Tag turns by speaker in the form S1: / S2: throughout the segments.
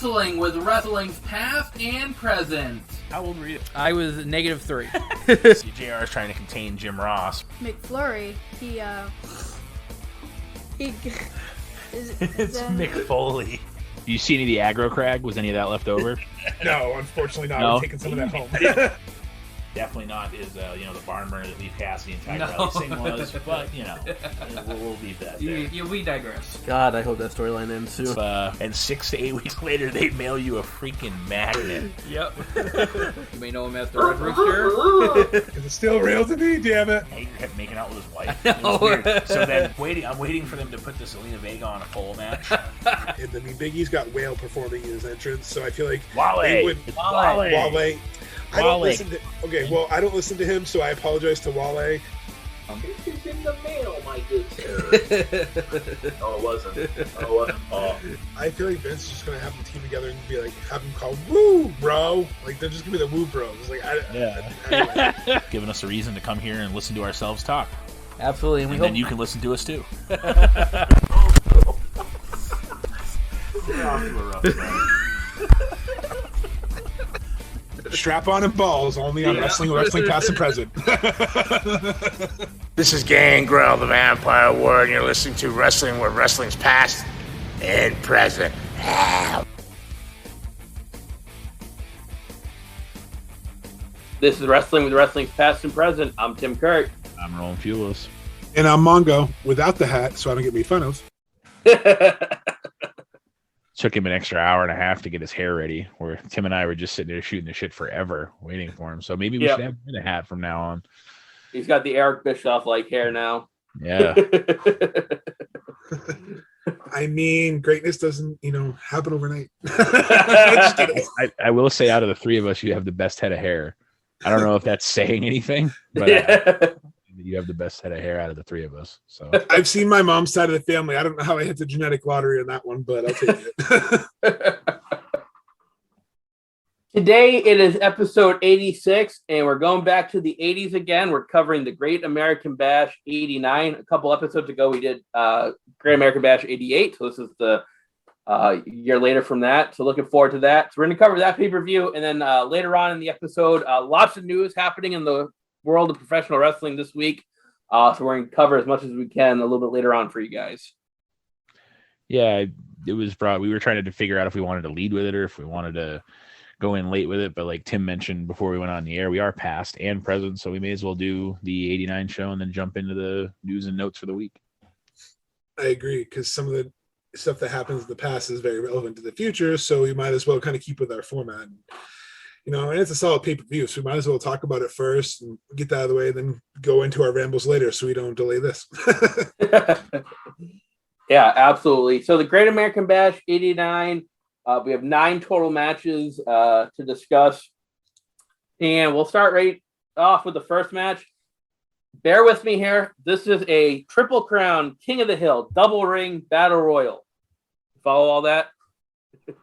S1: Wrestling with Wrestling's Past and Present.
S2: How old were you?
S3: I was -3.
S2: JR is trying to contain Jim Ross.
S4: McFlurry,
S2: It's Mick Foley. Do you see any of the aggro crag? Was any of that left over?
S5: No, unfortunately not.
S2: No?
S5: I'm taking some of that home.
S2: Definitely not is the barn burner that Lee Cassidy and Tiger Racing was, but we'll leave that there.
S1: We digress.
S3: God, I hope that storyline ends soon.
S2: And 6 to 8 weeks later, they mail you a freaking magnet.
S1: Yep. You may know him as the Red Rooster.
S5: Is it still real to me? Damn it!
S2: He kept making out with his wife. It was weird. So then, I'm waiting for them to put the Selena Vega on a pole match.
S5: And I mean, Big E's got Whale performing in his entrance, so I feel like
S2: Wale.
S5: Wale. I don't listen to. Okay, well, I don't listen to him, so I apologize to Wale.
S6: This is in the mail, my good sir. No, it wasn't.
S5: I feel like Vince is just gonna have them team together and be like, have them called Woo Bro. Like they're just gonna be the Woo Bros. Like, anyway.
S2: Giving us a reason to come here and listen to ourselves talk.
S3: Absolutely, and
S2: then you can listen to us too.
S5: Strap on and balls only on Wrestling Past and Present.
S7: This is Gangrel, the Vampire Ward, and you're listening to Wrestling with Wrestling's Past and Present.
S6: This is Wrestling with Wrestling's Past and Present. I'm Tim Kirk.
S2: I'm Roland Fuelos.
S5: And I'm Mongo without the hat, so I don't get made fun of.
S2: Took him an extra hour and a half to get his hair ready, where Tim and I were just sitting there shooting the shit forever, waiting for him. So maybe we should have him in a hat from now on.
S6: He's got the Eric Bischoff-like hair now.
S2: Yeah.
S5: I mean, greatness doesn't, happen overnight.
S2: I will say, out of the three of us, you have the best head of hair. I don't know if that's saying anything, but you have the best head of hair out of the three of us. So
S5: I've seen my mom's side of the family. I don't know how I hit the genetic lottery on that one, but I'll take it.
S6: Today it is episode 86, and we're going back to the 80s again. We're covering the Great American Bash 89. A couple episodes ago, we did Great American Bash 88. So this is the year later from that. So looking forward to that. So we're going to cover that pay-per-view, and then later on in the episode, lots of news happening in the world of professional wrestling this week. So we're going to cover as much as we can a little bit later on for you guys.
S2: Yeah, it was we were trying to figure out if we wanted to lead with it or if we wanted to go in late with it. But like Tim mentioned before we went on the air, we are past and present. So we may as well do the 89 show and then jump into the news and notes for the week.
S5: I agree, because some of the stuff that happens in the past is very relevant to the future. So we might as well kind of keep with our format. And it's a solid pay-per-view, so we might as well talk about it first and get that out of the way, then go into our rambles later so we don't delay this.
S6: Yeah, absolutely. So the Great American Bash 89, we have 9 total matches to discuss. And we'll start right off with the first match. Bear with me here. This is a Triple Crown King of the Hill double ring battle royal. Follow all that?
S2: A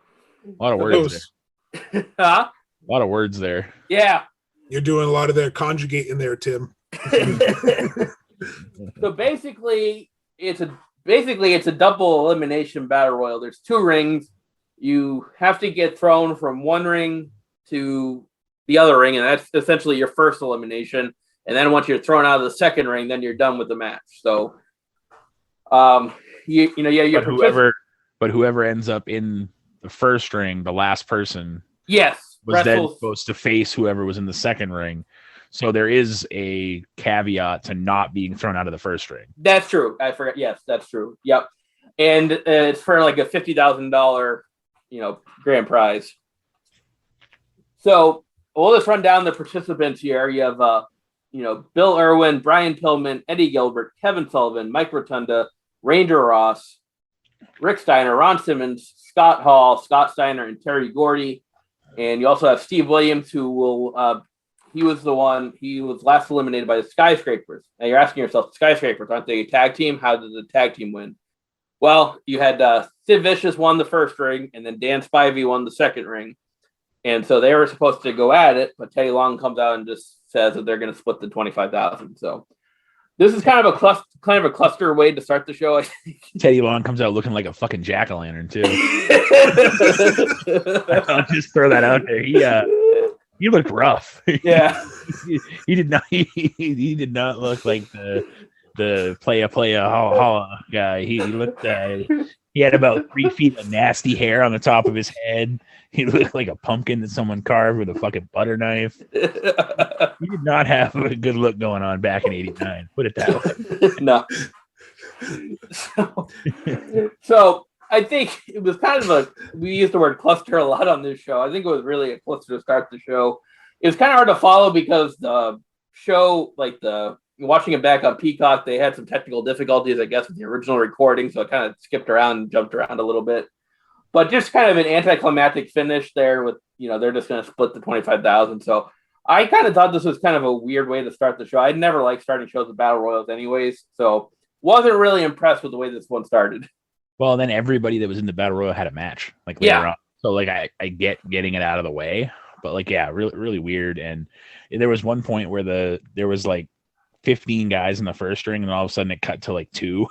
S2: lot of words there.
S6: Huh?
S2: A lot of words there.
S6: Yeah.
S5: You're doing a lot of their conjugate in there, Tim.
S6: So basically it's a double elimination battle royal. There's 2 rings. You have to get thrown from one ring to the other ring, and that's essentially your first elimination. And then once you're thrown out of the second ring, then you're done with the match. So,
S2: whoever ends up in the first ring, the last person, was then supposed to face whoever was in the second ring. So there is a caveat to not being thrown out of the first ring.
S6: That's true. I forgot. Yes, that's true. Yep. And it's for like a $50,000, grand prize. So we'll just run down the participants here. You have, Bill Irwin, Brian Pillman, Eddie Gilbert, Kevin Sullivan, Mike Rotunda, Ranger Ross, Rick Steiner, Ron Simmons, Scott Hall, Scott Steiner, and Terry Gordy. And you also have Steve Williams, who will, he was last eliminated by the Skyscrapers. Now you're asking yourself, Skyscrapers, aren't they a tag team? How did the tag team win? Well, you had Sid Vicious won the first ring, and then Dan Spivey won the second ring. And so they were supposed to go at it, but Teddy Long comes out and just says that they're going to split the $25,000. So This is kind of a cluster way to start the show, I think.
S2: Teddy Long comes out looking like a fucking jack-o'-lantern too. I'll just throw that out there. He looked rough.
S6: Yeah.
S2: he did not. He did not look like the playa holla guy. He looked. He had about 3 feet of nasty hair on the top of his head. He looked like a pumpkin that someone carved with a fucking butter knife. He did not have a good look going on back in '89. Put it that
S6: way. No. So I think it was kind of we used the word cluster a lot on this show. I think it was really a cluster to start the show. It was kind of hard to follow because the show, watching it back on Peacock, they had some technical difficulties, I guess, with the original recording. So it kind of skipped around and jumped around a little bit. But just kind of an anticlimactic finish there with, they're just going to split the 25,000. So I kind of thought this was kind of a weird way to start the show. I never liked starting shows with battle royals anyways. So wasn't really impressed with the way this one started.
S2: Well, then everybody that was in the battle royal had a match later on. So I get getting it out of the way, but really, really weird. And there was one point where there was 15 guys in the first ring and all of a sudden it cut to 2.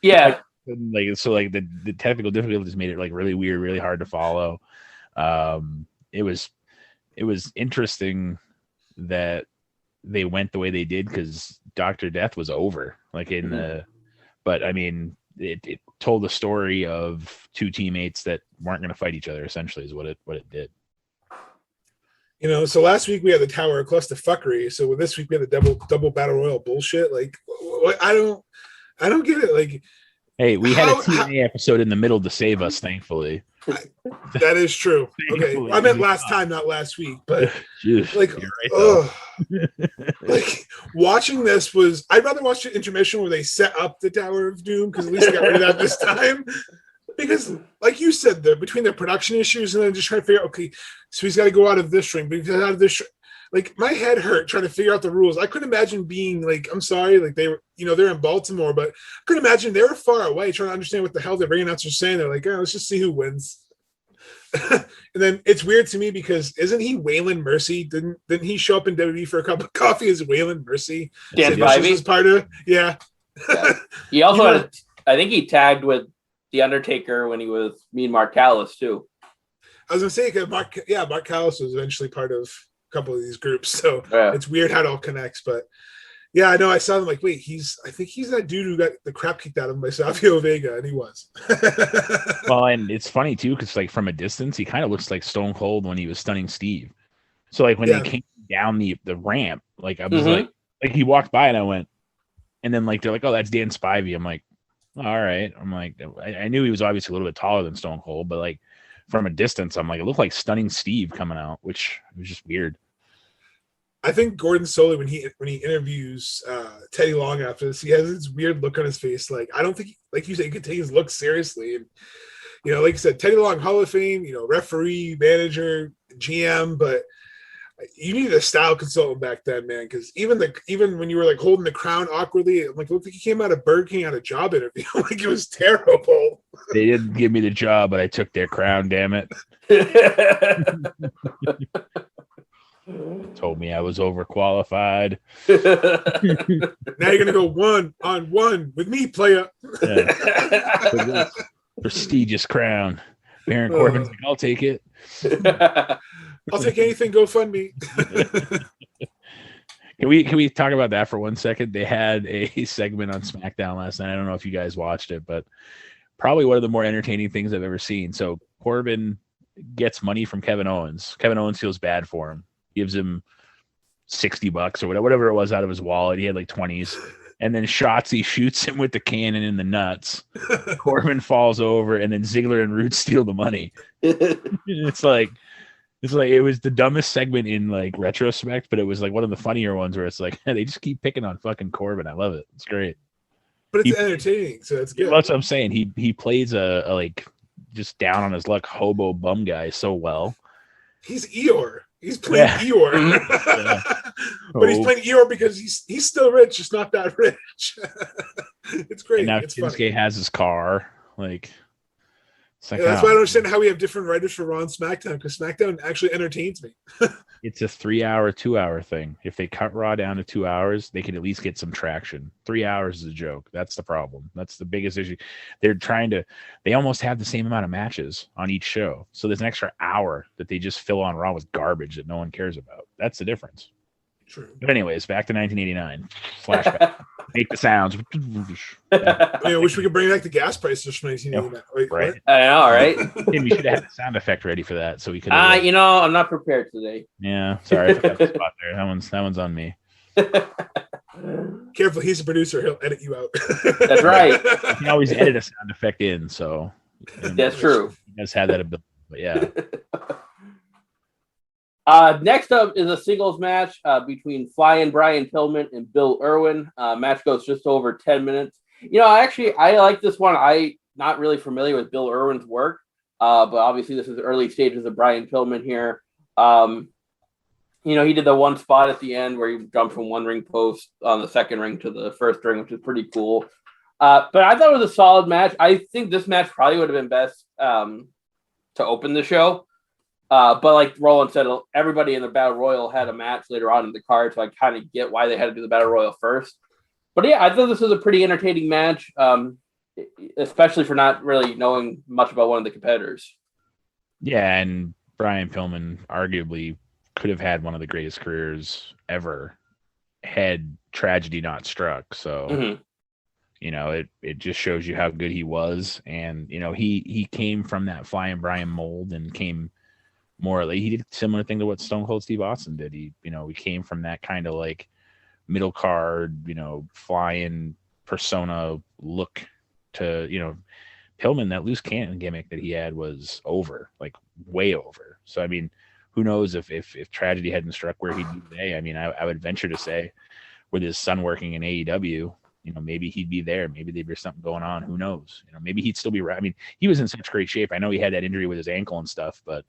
S6: Yeah.
S2: The technical difficulties made it really weird, really hard to follow. It was interesting that they went the way they did because Dr. Death was over but I mean it told the story of 2 teammates that weren't going to fight each other, essentially is what it did.
S5: So last week we had the Tower of Clusterfuckery. So this week we had the double battle royal bullshit. I don't get it.
S2: Hey, we had a TNA episode in the middle to save us, thankfully.
S5: That is true. Okay, I meant last time, not last week. But watching this was, I'd rather watch the intermission where they set up the Tower of Doom because at least they got rid of that this time. Because, like you said, between the production issues and then just trying to figure out, okay, so he's got to go out of this ring, but he's out of this. My head hurt trying to figure out the rules. I couldn't imagine being I'm sorry, they were, they're in Baltimore, but I couldn't imagine they were far away trying to understand what the hell the ring announcers saying. They're let's just see who wins. And then it's weird to me because isn't he Waylon Mercy? Didn't he show up in WWE for a cup of coffee as Waylon Mercy?
S6: Dan Spivey
S5: was part of
S6: yeah. He also I think he tagged with The Undertaker when he was Mean Mark Callis too.
S5: I was gonna say because Mark Callis was eventually part of a couple of these groups, so It's weird how it all connects. But yeah, I know I saw him wait, I think he's that dude who got the crap kicked out of him by Savio Vega, and he was.
S2: Well, and it's funny too because from a distance he kind of looks like Stone Cold when he was stunning Steve. So when they came down the ramp, I was he walked by and I went, and then they're oh, that's Dan Spivey. I'm like, all right. I'm I knew he was obviously a little bit taller than Stone Cold, but from a distance, I'm it looked like stunning Steve coming out, which was just weird.
S5: I think Gordon Solie, when he interviews Teddy Long after this, he has this weird look on his face. I don't think, you said, he could take his look seriously. And, like you said, Teddy Long, Hall of Fame, referee, manager, GM, but you needed a style consultant back then, man, because even when you were holding the crown awkwardly, it looked like you came out of Burger King on a job interview. It was terrible.
S2: They didn't give me the job, but I took their crown, damn it. Told me I was overqualified.
S5: Now you're gonna go 1-on-1 with me, player.
S2: Yeah. Prestigious crown. Baron Corbin's I'll take it.
S5: I'll take anything. GoFundMe.
S2: Can we talk about that for 1 second? They had a segment on SmackDown last night. I don't know if you guys watched it, but probably one of the more entertaining things I've ever seen. So Corbin gets money from Kevin Owens. Kevin Owens feels bad for him. Gives him $60 or whatever it was out of his wallet. He had 20s. And then Shotzi shoots him with the cannon in the nuts. Corbin falls over, and then Ziggler and Root steal the money. It's it was the dumbest segment in retrospect, but it was one of the funnier ones where it's they just keep picking on fucking Corbin. I love it. It's great.
S5: But it's entertaining, so it's good.
S2: That's what I'm saying. He plays a just down on his luck hobo bum guy so well.
S5: He's Eeyore. He's playing Eeyore. Yeah. But he's playing Eeyore because he's still rich, just not that rich. It's great.
S2: And now
S5: it's
S2: Shinsuke has his car. It's like,
S5: That's why I don't understand how we have different writers for Raw and SmackDown, because SmackDown actually entertains me.
S2: it's a 3-hour, 2-hour thing. If they cut Raw down to 2 hours, they could at least get some traction. 3 hours is a joke. That's the problem. That's the biggest issue. They almost have the same amount of matches on each show. So there's an extra hour that they just fill on Raw with garbage that no one cares about. That's the difference.
S5: True.
S2: But anyways, back to 1989. Flashback. Make the sounds.
S5: I wish we could bring back the gas prices from 1989. Wait,
S2: Right.
S5: what?
S6: I know, right?
S2: Tim, you should have had a sound effect ready for that, so we could.
S6: I'm not prepared today.
S2: Yeah, sorry, I forgot the spot there. That one's on me.
S5: Careful, he's a producer. He'll edit you out.
S6: That's right.
S2: You can always edit a sound effect in, so
S6: That's true.
S2: You guys had that ability, but yeah.
S6: Next up is a singles match between Flying Brian Pillman and Bill Irwin. Match goes just over 10 minutes. I like this one. I'm not really familiar with Bill Irwin's work, but obviously this is early stages of Brian Pillman here. He did the one spot at the end where he jumped from one ring post on the second ring to the first ring, which is pretty cool. But I thought it was a solid match. I think this match probably would have been best to open the show. But like Roland said, everybody in the Battle Royal had a match later on in the card, so I kind of get why they had to do the Battle Royal first. But yeah, I thought this was a pretty entertaining match, especially for not really knowing much about one of the competitors.
S2: Yeah, and Brian Pillman arguably could have had one of the greatest careers ever had tragedy not struck. So, it just shows you how good he was. And, he came from that Flying Brian mold and came more like he did a similar thing to what Stone Cold Steve Austin did. He came from that kind of like middle card, flying persona look to, Pillman, that loose cannon gimmick that he had was over, like way over. So, I mean, who knows if tragedy hadn't struck where he'd be today. I mean, I would venture to say with his son working in AEW, maybe he'd be there. Maybe there'd be something going on. Who knows? Maybe he'd still be right. I mean, he was in such great shape. I know he had that injury with his ankle and stuff, but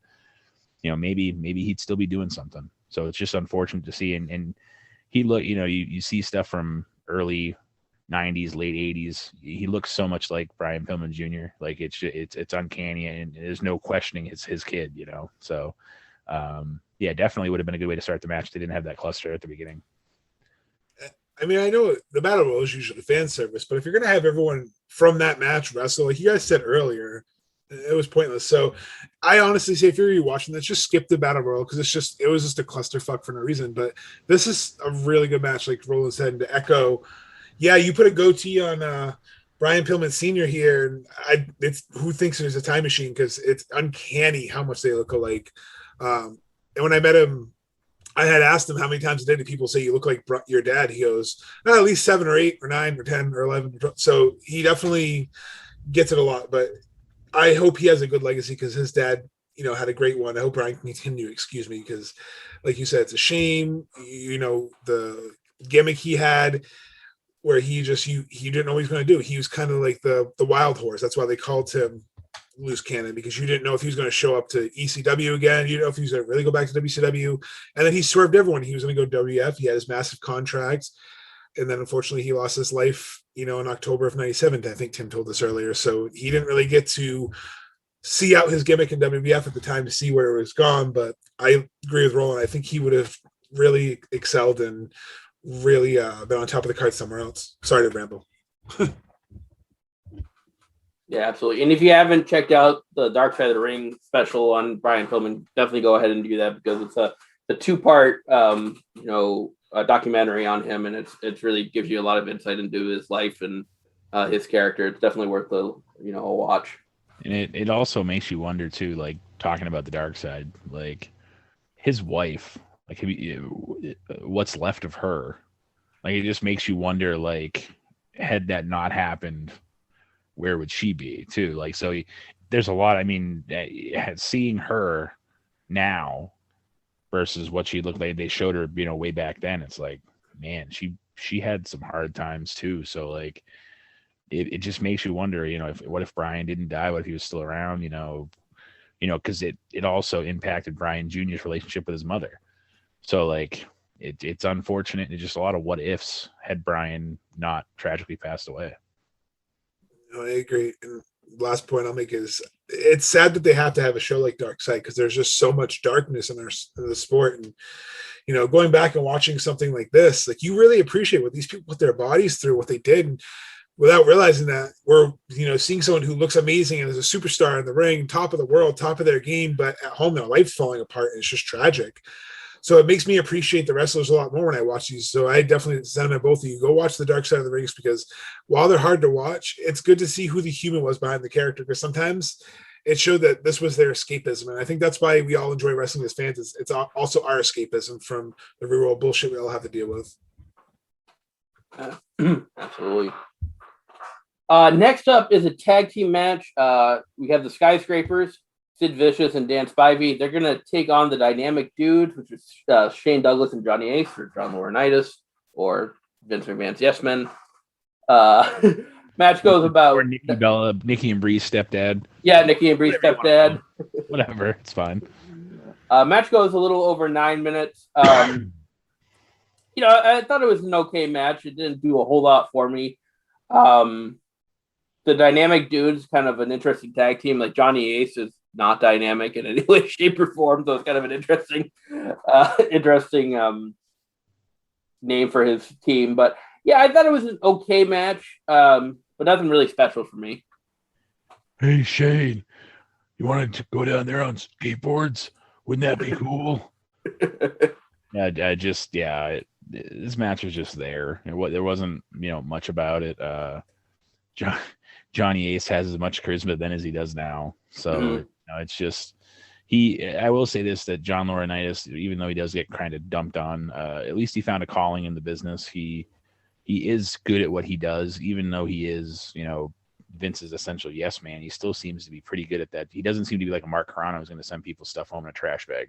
S2: maybe he'd still be doing something. So it's just unfortunate to see. And he look, you see stuff from early 90s, late 80s. He looks so much like Brian Pillman Jr. Like it's uncanny, and there's no questioning it's his kid. So yeah, definitely would have been a good way to start the match. They didn't have that cluster at the beginning.
S5: I mean, I know the Battle Royal is usually fan service, but if you're going to have everyone from that match wrestle, like you guys said earlier, it was pointless. So I honestly say, if you're watching this, just skip the Battle Royal, because it was just a clusterfuck for no reason. But this is a really good match, like Roland said, and to echo, yeah, you put a goatee on Brian Pillman Sr. here, and it's who thinks there's a time machine, because it's uncanny how much they look alike. And when I met him, I had asked him how many times a day do people say you look like your dad. He goes, at least 7 or 8 or 9 or 10 or 11. So he definitely gets it a lot. But I hope he has a good legacy, because his dad, had a great one. I hope Brian can continue, because like you said, it's a shame, the gimmick he had where he didn't know what he was going to do. He was kind of like the wild horse. That's why they called him loose cannon, because you didn't know if he was going to show up to ECW again. You didn't know if he was going to really go back to WCW. And then he swerved everyone. He was going to go WF. He had his massive contract. And then unfortunately he lost his life, in October of 97. I think Tim told us earlier. So he didn't really get to see out his gimmick in WWF at the time to see where it was gone. But I agree with Roland. I think he would have really excelled and really been on top of the card somewhere else. Sorry to ramble.
S6: Yeah, absolutely. And if you haven't checked out the Dark Side of the Ring special on Brian Pillman, definitely go ahead and do that, because it's a 2-part, a documentary on him, and it's really gives you a lot of insight into his life and his character. It's definitely worth a watch.
S2: And it also makes you wonder too, like talking about the dark side, like his wife, like what's left of her. Like it just makes you wonder, like, had that not happened, where would she be too? Like, so there's a lot. I mean, seeing her now versus what she looked like, they showed her, way back then. It's like, man, she had some hard times too. So like, it just makes you wonder, what if Brian didn't die? What if he was still around? Because it also impacted Brian Jr.'s relationship with his mother. So like, it's unfortunate. It's just a lot of what ifs had Brian not tragically passed away.
S5: No, I agree. And last point I'll make is it's sad that they have to have a show like Dark Side because there's just so much darkness in the sport. And, you know, going back and watching something like this, like you really appreciate what these people put their bodies through, what they did. And without realizing that we're, you know, seeing someone who looks amazing and is a superstar in the ring, top of the world, top of their game, but at home, their life's falling apart. And it's just tragic. So it makes me appreciate the wrestlers a lot more when I watch these. So I definitely sentiment both of you. Go watch the Dark Side of the Rings because while they're hard to watch, it's good to see who the human was behind the character because sometimes it showed that this was their escapism. And I think that's why we all enjoy wrestling as fans. It's also our escapism from the real world bullshit we all have to deal with.
S6: Absolutely. Next up is a tag team match. We have the Skyscrapers, Sid Vicious and Dan Spivey. They're going to take on the Dynamic Dudes, which is Shane Douglas and Johnny Ace, or John Laurinaitis, or Vince McMahon's Yes Men. Match goes about...
S2: Or Nikki and Bree's stepdad.
S6: Yeah, Nikki and Bree's stepdad.
S2: Whatever, it's fine.
S6: Match goes a little over 9 minutes. You know, I thought it was an okay match. It didn't do a whole lot for me. The Dynamic Dudes, kind of an interesting tag team. Like Johnny Ace is not dynamic in any way, shape, or form. So it's kind of an interesting name for his team. But yeah, I thought it was an okay match, but nothing really special for me.
S2: Hey, Shane, you wanted to go down there on skateboards? Wouldn't that be cool? This match was just there. There wasn't, you know, much about it. Johnny Ace has as much charisma then as he does now. So you know, it's just I will say this, that John Laurinaitis, even though he does get kind of dumped on, at least he found a calling in the business. He is good at what he does, even though he is, you know, Vince's essential yes man. He still seems to be pretty good at that. He doesn't seem to be like a Mark Carrano who's going to send people's stuff home in a trash bag.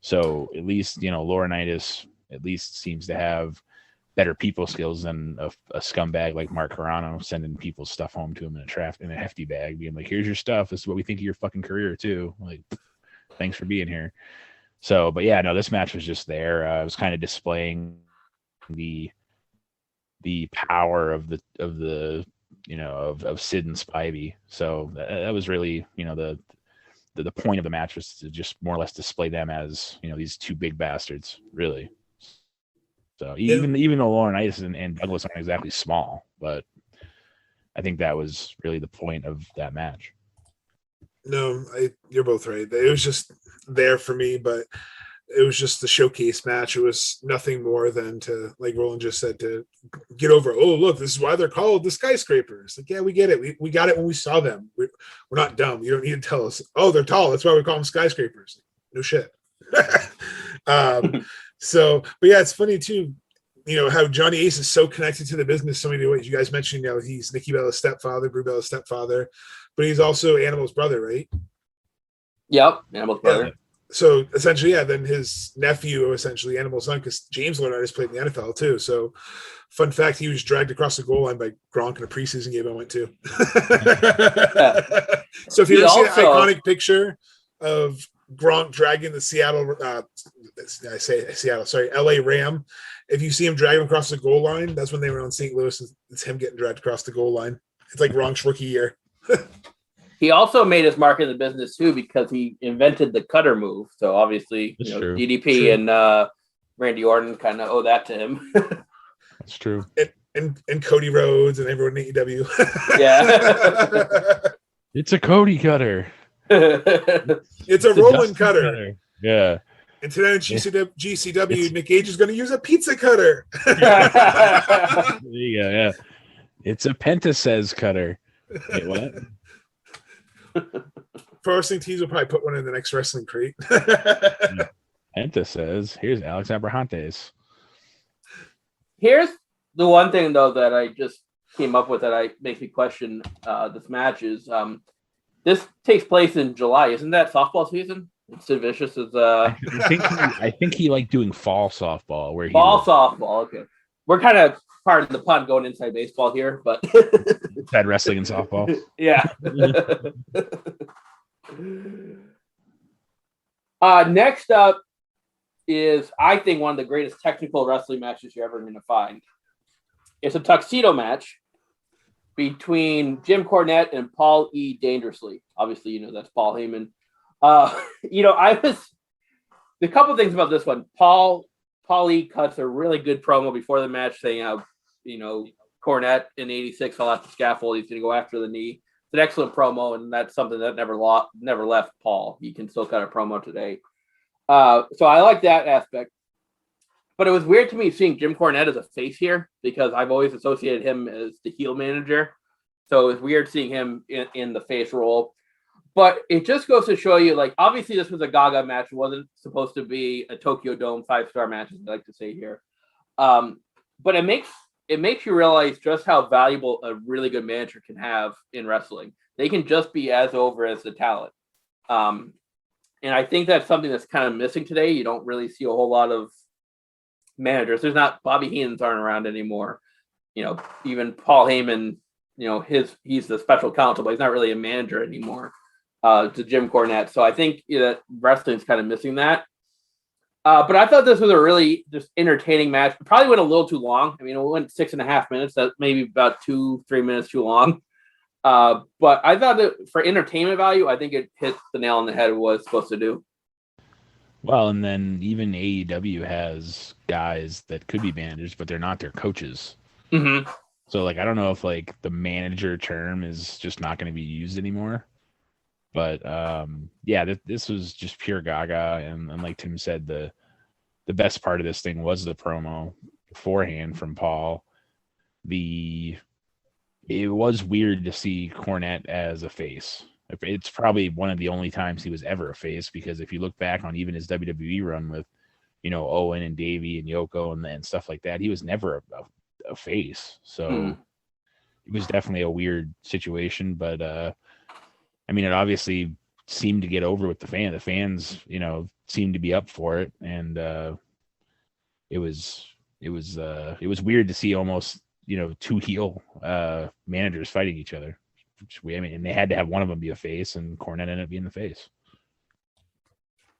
S2: So at least, you know, Laurinaitis at least seems to have better people skills than a scumbag like Mark Carrano sending people's stuff home to him in a hefty bag, being like, here's your stuff. This is what we think of your fucking career too. Like, thanks for being here. So, but yeah, no, this match was just there. It was kind of displaying the power of the you know, of Sid and Spivey. So that was really, you know, the point of the match was to just more or less display them as, you know, these two big bastards, really. So even though Laurinaitis and Douglas aren't exactly small, but I think that was really the point of that match.
S5: No, you're both right. It was just there for me, but it was just the showcase match. It was nothing more than to, like Roland just said, to get over, oh, look, this is why they're called the Skyscrapers. Like, yeah, we get it. We got it when we saw them. We're not dumb. You don't need to tell us, oh, they're tall. That's why we call them skyscrapers. No shit. So, but yeah, it's funny too, you know, how Johnny Ace is so connected to the business so many ways. You guys mentioned, you know, he's Nikki Bella's stepfather, Brie Bella's stepfather, but he's also Animal's brother, right?
S6: Yep, Animal's brother.
S5: Yeah. So essentially, yeah, then his nephew, essentially Animal's son, because James Laurinaitis played in the NFL too. So, fun fact, he was dragged across the goal line by Gronk in a preseason game I went to. So if you ever see an iconic picture of Gronk dragging the LA Ram, if you see him dragging across the goal line, that's when they were on St. Louis. It's him getting dragged across the goal line. It's like Gronk's rookie year.
S6: He also made his mark in the business too because he invented the cutter move. So obviously, you know, DDP and Randy Orton kind of owe that to him.
S2: That's true.
S5: And Cody Rhodes and everyone in AEW.
S6: Yeah.
S2: It's a Cody cutter.
S5: It's a rolling cutter.
S2: Yeah.
S5: And today on GCW, Nick Gage is going to use a pizza cutter.
S2: There you go. Yeah. It's a Penta says cutter. Wait, what?
S5: Pro Wrestling Tees will probably put one in the next wrestling crate.
S2: Penta says, here's Alex Abrahantes.
S6: Here's the one thing, though, that I just came up with that makes me question this match is this takes place in July. Isn't that softball season? Sid Vicious is
S2: I think he liked doing fall softball where
S6: softball. Okay, we're kind of part of the pun going inside baseball here, but
S2: inside wrestling and softball.
S6: Yeah. Next up is, I think, one of the greatest technical wrestling matches you're ever going to find. It's a tuxedo match. between Jim Cornette and Paul E. Dangerously. Obviously, you know that's Paul Heyman. The couple things about this one. Paul E. cuts a really good promo before the match saying how, Cornette in '86 fell off the scaffold. He's going to go after the knee. It's an excellent promo, and that's something that never left Paul. He can still cut a promo today. So I like that aspect. But it was weird to me seeing Jim Cornette as a face here because I've always associated him as the heel manager. So it was weird seeing him in the face role. But it just goes to show you, like, obviously this was a Gaga match. It wasn't supposed to be a Tokyo Dome 5-star match, as I like to say here. But it makes you realize just how valuable a really good manager can have in wrestling. They can just be as over as the talent. And I think that's something that's kind of missing today. You don't really see a whole lot of managers. There's not Bobby Heenan's aren't around anymore. Even Paul Heyman, he's the special counsel, but he's not really a manager anymore. To Jim Cornette. So I think that wrestling's kind of missing that. But I thought this was a really just entertaining match. It probably went a little too long. I mean, it went 6.5 minutes. That's maybe about 2-3 minutes too long. But I thought that for entertainment value, I think it hit the nail on the head of what it's supposed to do.
S2: Well, and then even AEW has guys that could be managers, but they're not their coaches.
S6: Mm-hmm.
S2: So, I don't know if, the manager term is just not going to be used anymore. But this was just pure Gaga, and like Tim said, the best part of this thing was the promo beforehand from Paul. It was weird to see Cornette as a face. It's probably one of the only times he was ever a face, because if you look back on even his WWE run with, Owen and Davey and Yoko and stuff like that, he was never a face. So it was definitely a weird situation, but it obviously seemed to get over with the fans. The fans, seemed to be up for it, and it was weird to see almost, two heel managers fighting each other. And they had to have one of them be a face, and Cornette ended up being the face.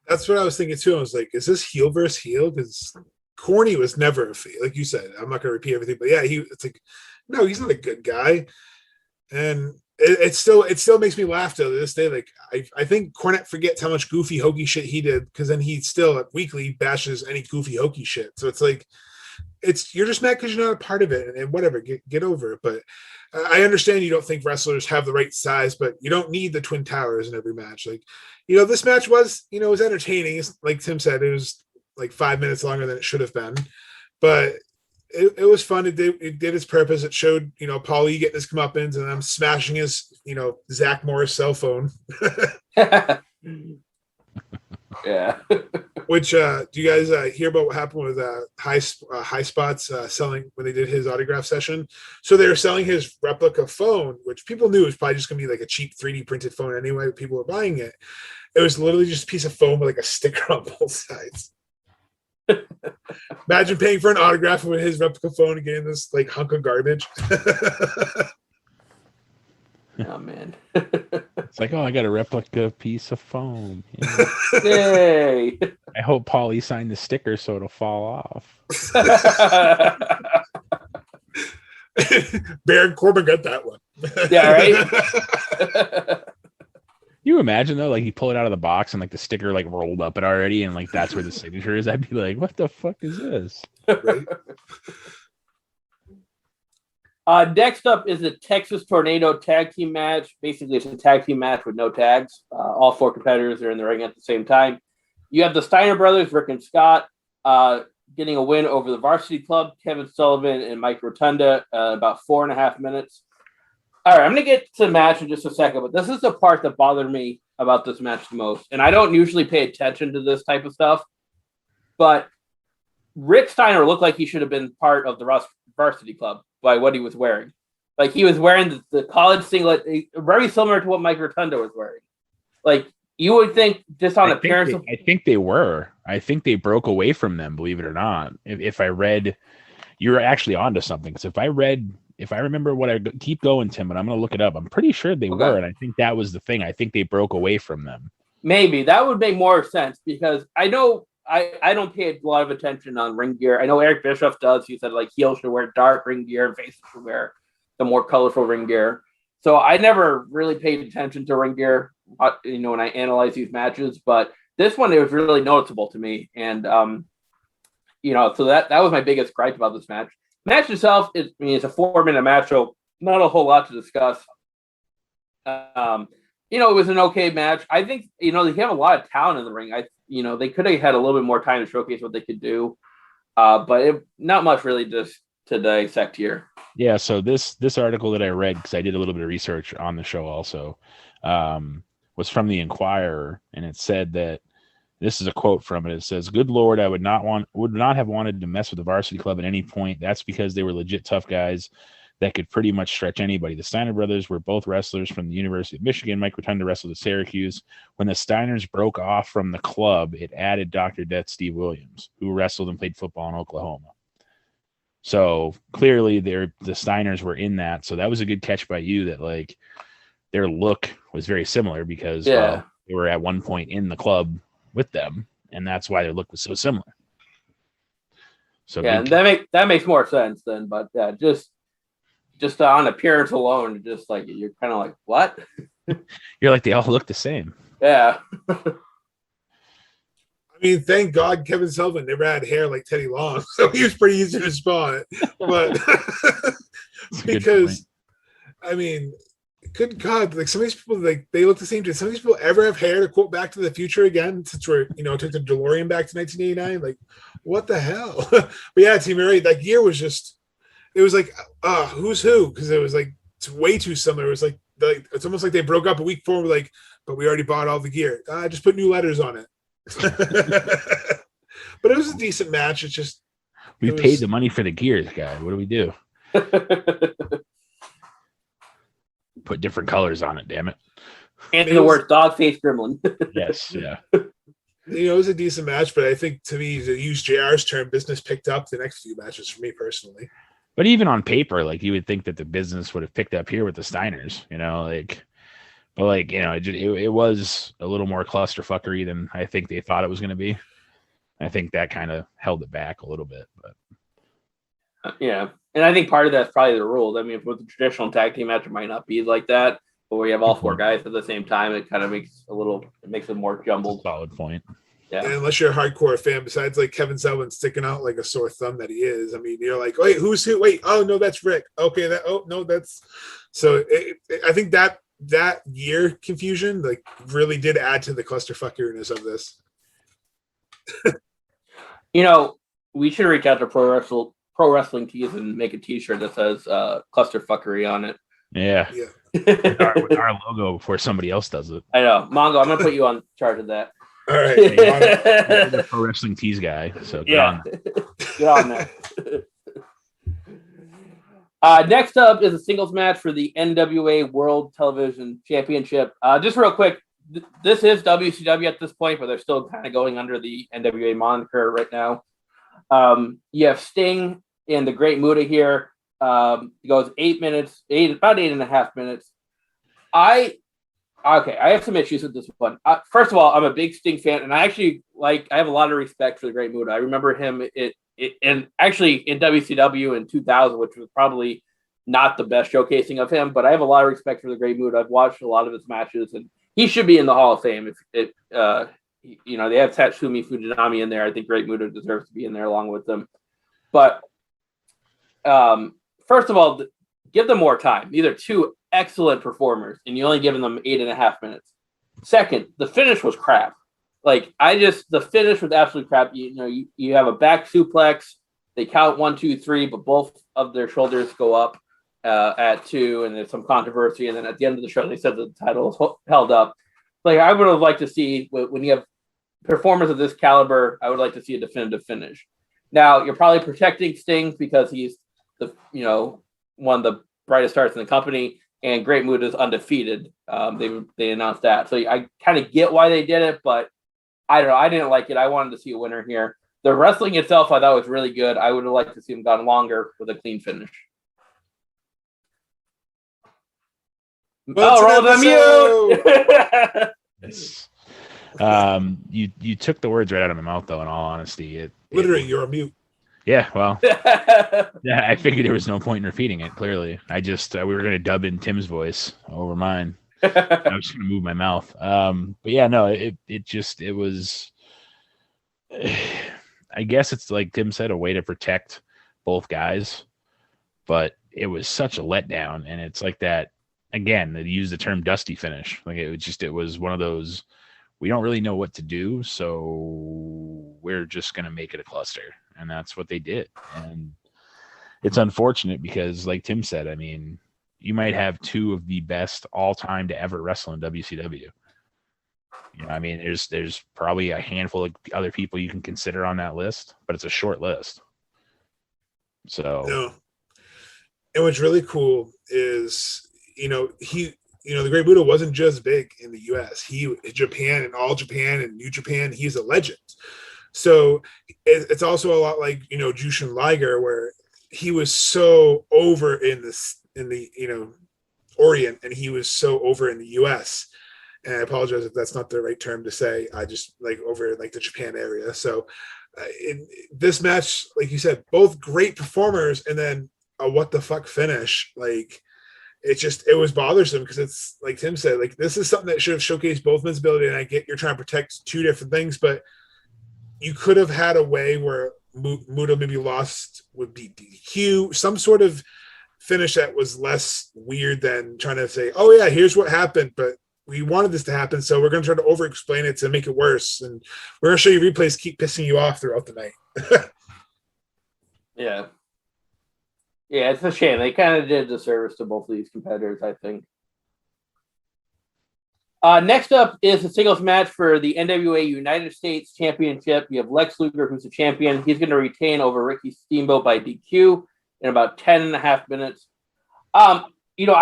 S5: That's what I was thinking too. I was like, is this heel versus heel? Because Corny was never a face, like you said. I'm not going to repeat everything, but yeah, it's like, no, he's not a good guy, and it still makes me laugh to this day. Like I think Cornette forgets how much goofy hokey shit he did, because then he still weekly bashes any goofy hokey shit. So it's like you're just mad because you're not a part of it, and whatever, get over it. But I understand you don't think wrestlers have the right size, but you don't need the Twin Towers in every match. Like, this match was, it was entertaining. Like Tim said, it was like 5 minutes longer than it should have been, but it was fun. It did its purpose. It showed, Paul E getting his comeuppance, and I'm smashing his, Zach Morris cell phone.
S6: Yeah.
S5: Which do you guys hear about what happened with High Spots selling when they did his autograph session? So they were selling his replica phone, which people knew was probably just going to be like a cheap 3D printed phone anyway. People were buying it. It was literally just a piece of foam with like a sticker on both sides. Imagine paying for an autograph with his replica phone and getting this like hunk of garbage.
S6: Oh man.
S2: It's like, oh, I got a replica piece of foam. Yeah.
S6: Yay.
S2: I hope Paulie signed the sticker so it'll fall off.
S5: Baron Corbin got that one.
S6: Yeah, right.
S2: You imagine though, like you pull it out of the box and like the sticker like rolled up it already, and like that's where the signature is. I'd be like, what the fuck is this?
S5: Right?
S6: Next up is a Texas Tornado tag team match. Basically, it's a tag team match with no tags. All four competitors are in the ring at the same time. You have the Steiner brothers, Rick and Scott, getting a win over the Varsity Club, Kevin Sullivan and Mike Rotunda, about 4.5 minutes. All right, I'm going to get to the match in just a second, but this is the part that bothered me about this match the most. And I don't usually pay attention to this type of stuff, but Rick Steiner looked like he should have been part of the Varsity Club by what he was wearing. Like, he was wearing the college singlet, very similar to what Mike Rotunda was wearing. Like, you would think just on appearance.
S2: I think they were. I think they broke away from them, believe it or not. If I read, you're actually onto something. Because if I remember what I keep going, Tim, but I'm going to look it up. I'm pretty sure they were. And I think that was the thing. I think they broke away from them. Maybe
S6: that would make more sense, because I know I don't pay a lot of attention on ring gear. I know Eric Bischoff does. He said like heels should wear dark ring gear and faces should wear the more colorful ring gear. So I never really paid attention to ring gear, when I analyze these matches, but this one, it was really noticeable to me. And, so that was my biggest gripe about this match. Match itself, it's a 4-minute match, so not a whole lot to discuss. It was an okay match. I think, they have a lot of talent in the ring. They could have had a little bit more time to showcase what they could do. But not much really just to dissect here.
S2: Yeah, so this article that I read, because I did a little bit of research on the show also, was from the Inquirer, and it said that this is a quote from it. It says, "Good Lord, I would not have wanted to mess with the Varsity Club at any point. That's because they were legit tough guys that could pretty much stretch anybody. The Steiner brothers were both wrestlers from the University of Michigan. Mike Rotunda wrestled at Syracuse. When the Steiners broke off from the club, it added Dr. Death Steve Williams, who wrestled and played football in Oklahoma." So clearly the Steiners were in that. So that was a good catch by you that like their look was very similar because they were at one point in the club with them, and that's why their look was so similar. So
S6: and that makes more sense then, but just on appearance alone, just like you're kind of like, what?
S2: You're like, they all look the same.
S6: Yeah.
S5: I mean, thank God Kevin Sullivan never had hair like Teddy Long, so he was pretty easy to spot. But because, I mean, good God, like some of these people, like they look the same. Did some of these people ever have hair to quote Back to the Future again? Since we're took the DeLorean back to 1989, like what the hell? But yeah, Team Murray, that year was just, it was like who's who, because it was like it's way too similar. It was like it's almost like they broke up a week before. We're like, but we already bought all the gear. Just put new letters on it. But it was a decent match. It's just
S2: we paid the money for the gears, guy. What do we do? Put different colors on it, damn it.
S6: And the word dog face gremlin.
S2: Yes, yeah.
S5: It was a decent match, but I think to me, to use JR's term, business picked up the next few matches for me personally.
S2: But even on paper, like you would think that the business would have picked up here with the Steiners, it was a little more clusterfuckery than I think they thought it was going to be. I think that kind of held it back a little bit. But
S6: yeah, and I think part of that's probably the rules. I mean, with the traditional tag team match, it might not be like that, but where you have all four guys at the same time, it kind of makes it more jumbled.
S2: Solid point.
S6: Yeah.
S5: And unless you're a hardcore fan, besides like Kevin Sullivan sticking out like a sore thumb that he is, I mean, you're like, wait, who's who? Wait, oh no, that's Rick. Okay, that's. So I think that year confusion like really did add to the clusterfuckeriness of this.
S6: We should reach out to Pro Wrestling Tees and make a T-shirt that says clusterfuckery on it.
S2: Yeah. with our logo before somebody else does it.
S6: I know, Mongo. I'm gonna put you on charge of that.
S5: All right,
S2: you're the Pro Wrestling Tees guy. So get on
S6: that. Next up is a singles match for the NWA World Television Championship. Just real quick, this is WCW at this point, but they're still kind of going under the NWA moniker right now. You have Sting and the Great Muta here. It goes 8 minutes, about 8.5 minutes. I have some issues with this one. First of all, I'm a big Sting fan, and I have a lot of respect for the Great Muta. I remember him and actually in WCW in 2000, which was probably not the best showcasing of him, but I have a lot of respect for the Great Muta. I've watched a lot of his matches, and he should be in the Hall of Fame. If they have Tatsumi Fujinami in there, I think Great Muta deserves to be in there along with them. But first of all, give them more time. These are two excellent performers, and you're only giving them 8.5 minutes. Second, the finish was crap. The finish was absolute crap. You have a back suplex. They count 1, 2, 3, but both of their shoulders go up at 2, and there's some controversy. And then at the end of the show, they said the title was held up. I would have liked to see, when you have performers of this caliber, I would like to see a definitive finish. Now, you're probably protecting Sting because he's one of the brightest stars in the company, and Great Muta is undefeated. They announced that. So I kind of get why they did it, but I don't know. I didn't like it. I wanted to see a winner here. The wrestling itself, I thought was really good. I would have liked to see him gone longer with a clean finish. Roll the mute.
S2: You took the words right out of my mouth, though. In all honesty,
S5: literally, you're a mute.
S2: Yeah, well, yeah, I figured there was no point in repeating it. Clearly, I just we were gonna dub in Tim's voice over mine. I was gonna move my mouth. But yeah, no, it was. I guess it's like Tim said, a way to protect both guys, but it was such a letdown, and it's like that again. They used the term "dusty finish." Like it was one of those. We don't really know what to do, so we're just gonna make it a cluster, and that's what they did. And it's unfortunate because, like Tim said, I mean, you might have two of the best all-time to ever wrestle in WCW. You know, I mean, there's probably a handful of other people you can consider on that list, but it's a short list. So,
S5: no. And what's really cool is, the Great Buddha wasn't just big in the U.S. Japan and All Japan and New Japan, he's a legend. So it's also a lot like, Jushin Liger, where he was so over in the Orient, and he was so over in the U.S. And I apologize if that's not the right term to say. I just like over like the Japan area. So in this match, like you said, both great performers, and then a what the fuck finish. Like it was bothersome because it's like Tim said, like this is something that should have showcased both men's ability. And I get you're trying to protect two different things, but you could have had a way where Muto maybe lost with DQ, some sort of finish that was less weird than trying to say, oh yeah, here's what happened, but we wanted this to happen, so we're going to try to over-explain it to make it worse, and we're going to show you replays keep pissing you off throughout the night.
S6: Yeah, it's a shame. They kind of did a disservice to both of these competitors, I think. Next up is a singles match for the NWA United States Championship. You have Lex Luger, who's the champion. He's going to retain over Ricky Steamboat by DQ in about 10.5 minutes. I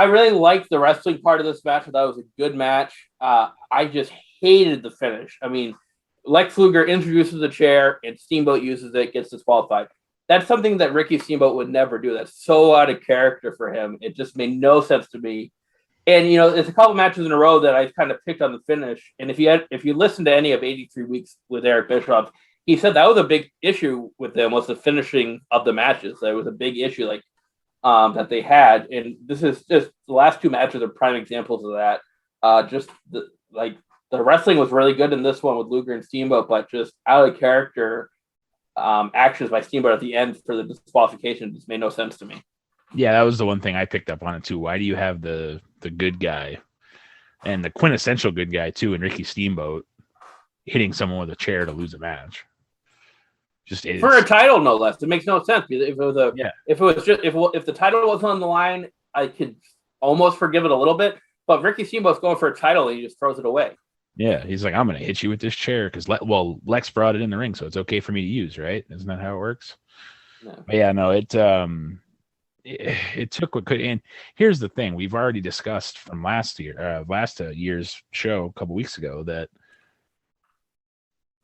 S6: really liked the wrestling part of this match. I thought it was a good match. I just hated the finish. I mean, Lex Luger introduces the chair and Steamboat uses it, gets disqualified. That's something that Ricky Steamboat would never do. That's so out of character for him. It just made no sense to me. And, it's a couple matches in a row that I kind of picked on the finish. And if you listen to any of 83 Weeks with Eric Bischoff, he said that was a big issue with them, was the finishing of the matches. That was a big issue. That they had, and this is just the last two matches are prime examples of that. The wrestling was really good in this one with Luger and Steamboat, but just out of character actions by Steamboat at the end for the disqualification just made no sense to me.
S2: Yeah, that was the one thing I picked up on it too. Why do you have the good guy and the quintessential good guy too, and Ricky Steamboat hitting someone with a chair to lose a match? Just
S6: for a title, no less. It makes no sense. If the title was on the line, I could almost forgive it a little bit. But Ricky Steamboat's going for a title, and he just throws it away.
S2: Yeah, he's like, I'm going to hit you with this chair because Lex brought it in the ring, so it's okay for me to use, right? Isn't that how it works?
S6: No.
S2: But yeah, no, it took what could. And here's the thing: we've already discussed from last year's show a couple weeks ago that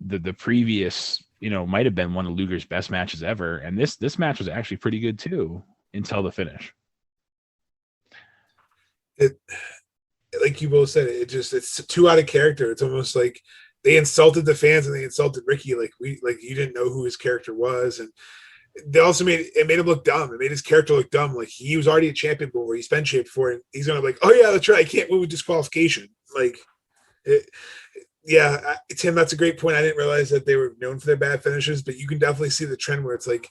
S2: the previous. Might have been one of Luger's best matches ever. And this match was actually pretty good too, until the finish.
S5: It, like you both said, it's too out of character. It's almost like they insulted the fans and they insulted Ricky. Like you didn't know who his character was. And they also made him look dumb. It made his character look dumb. Like he was already a champion before, he's been champion before, and he's going to be like, oh yeah, that's right, I can't win with disqualification. Yeah, Tim, that's a great point. I didn't realize that they were known for their bad finishes, but you can definitely see the trend where it's like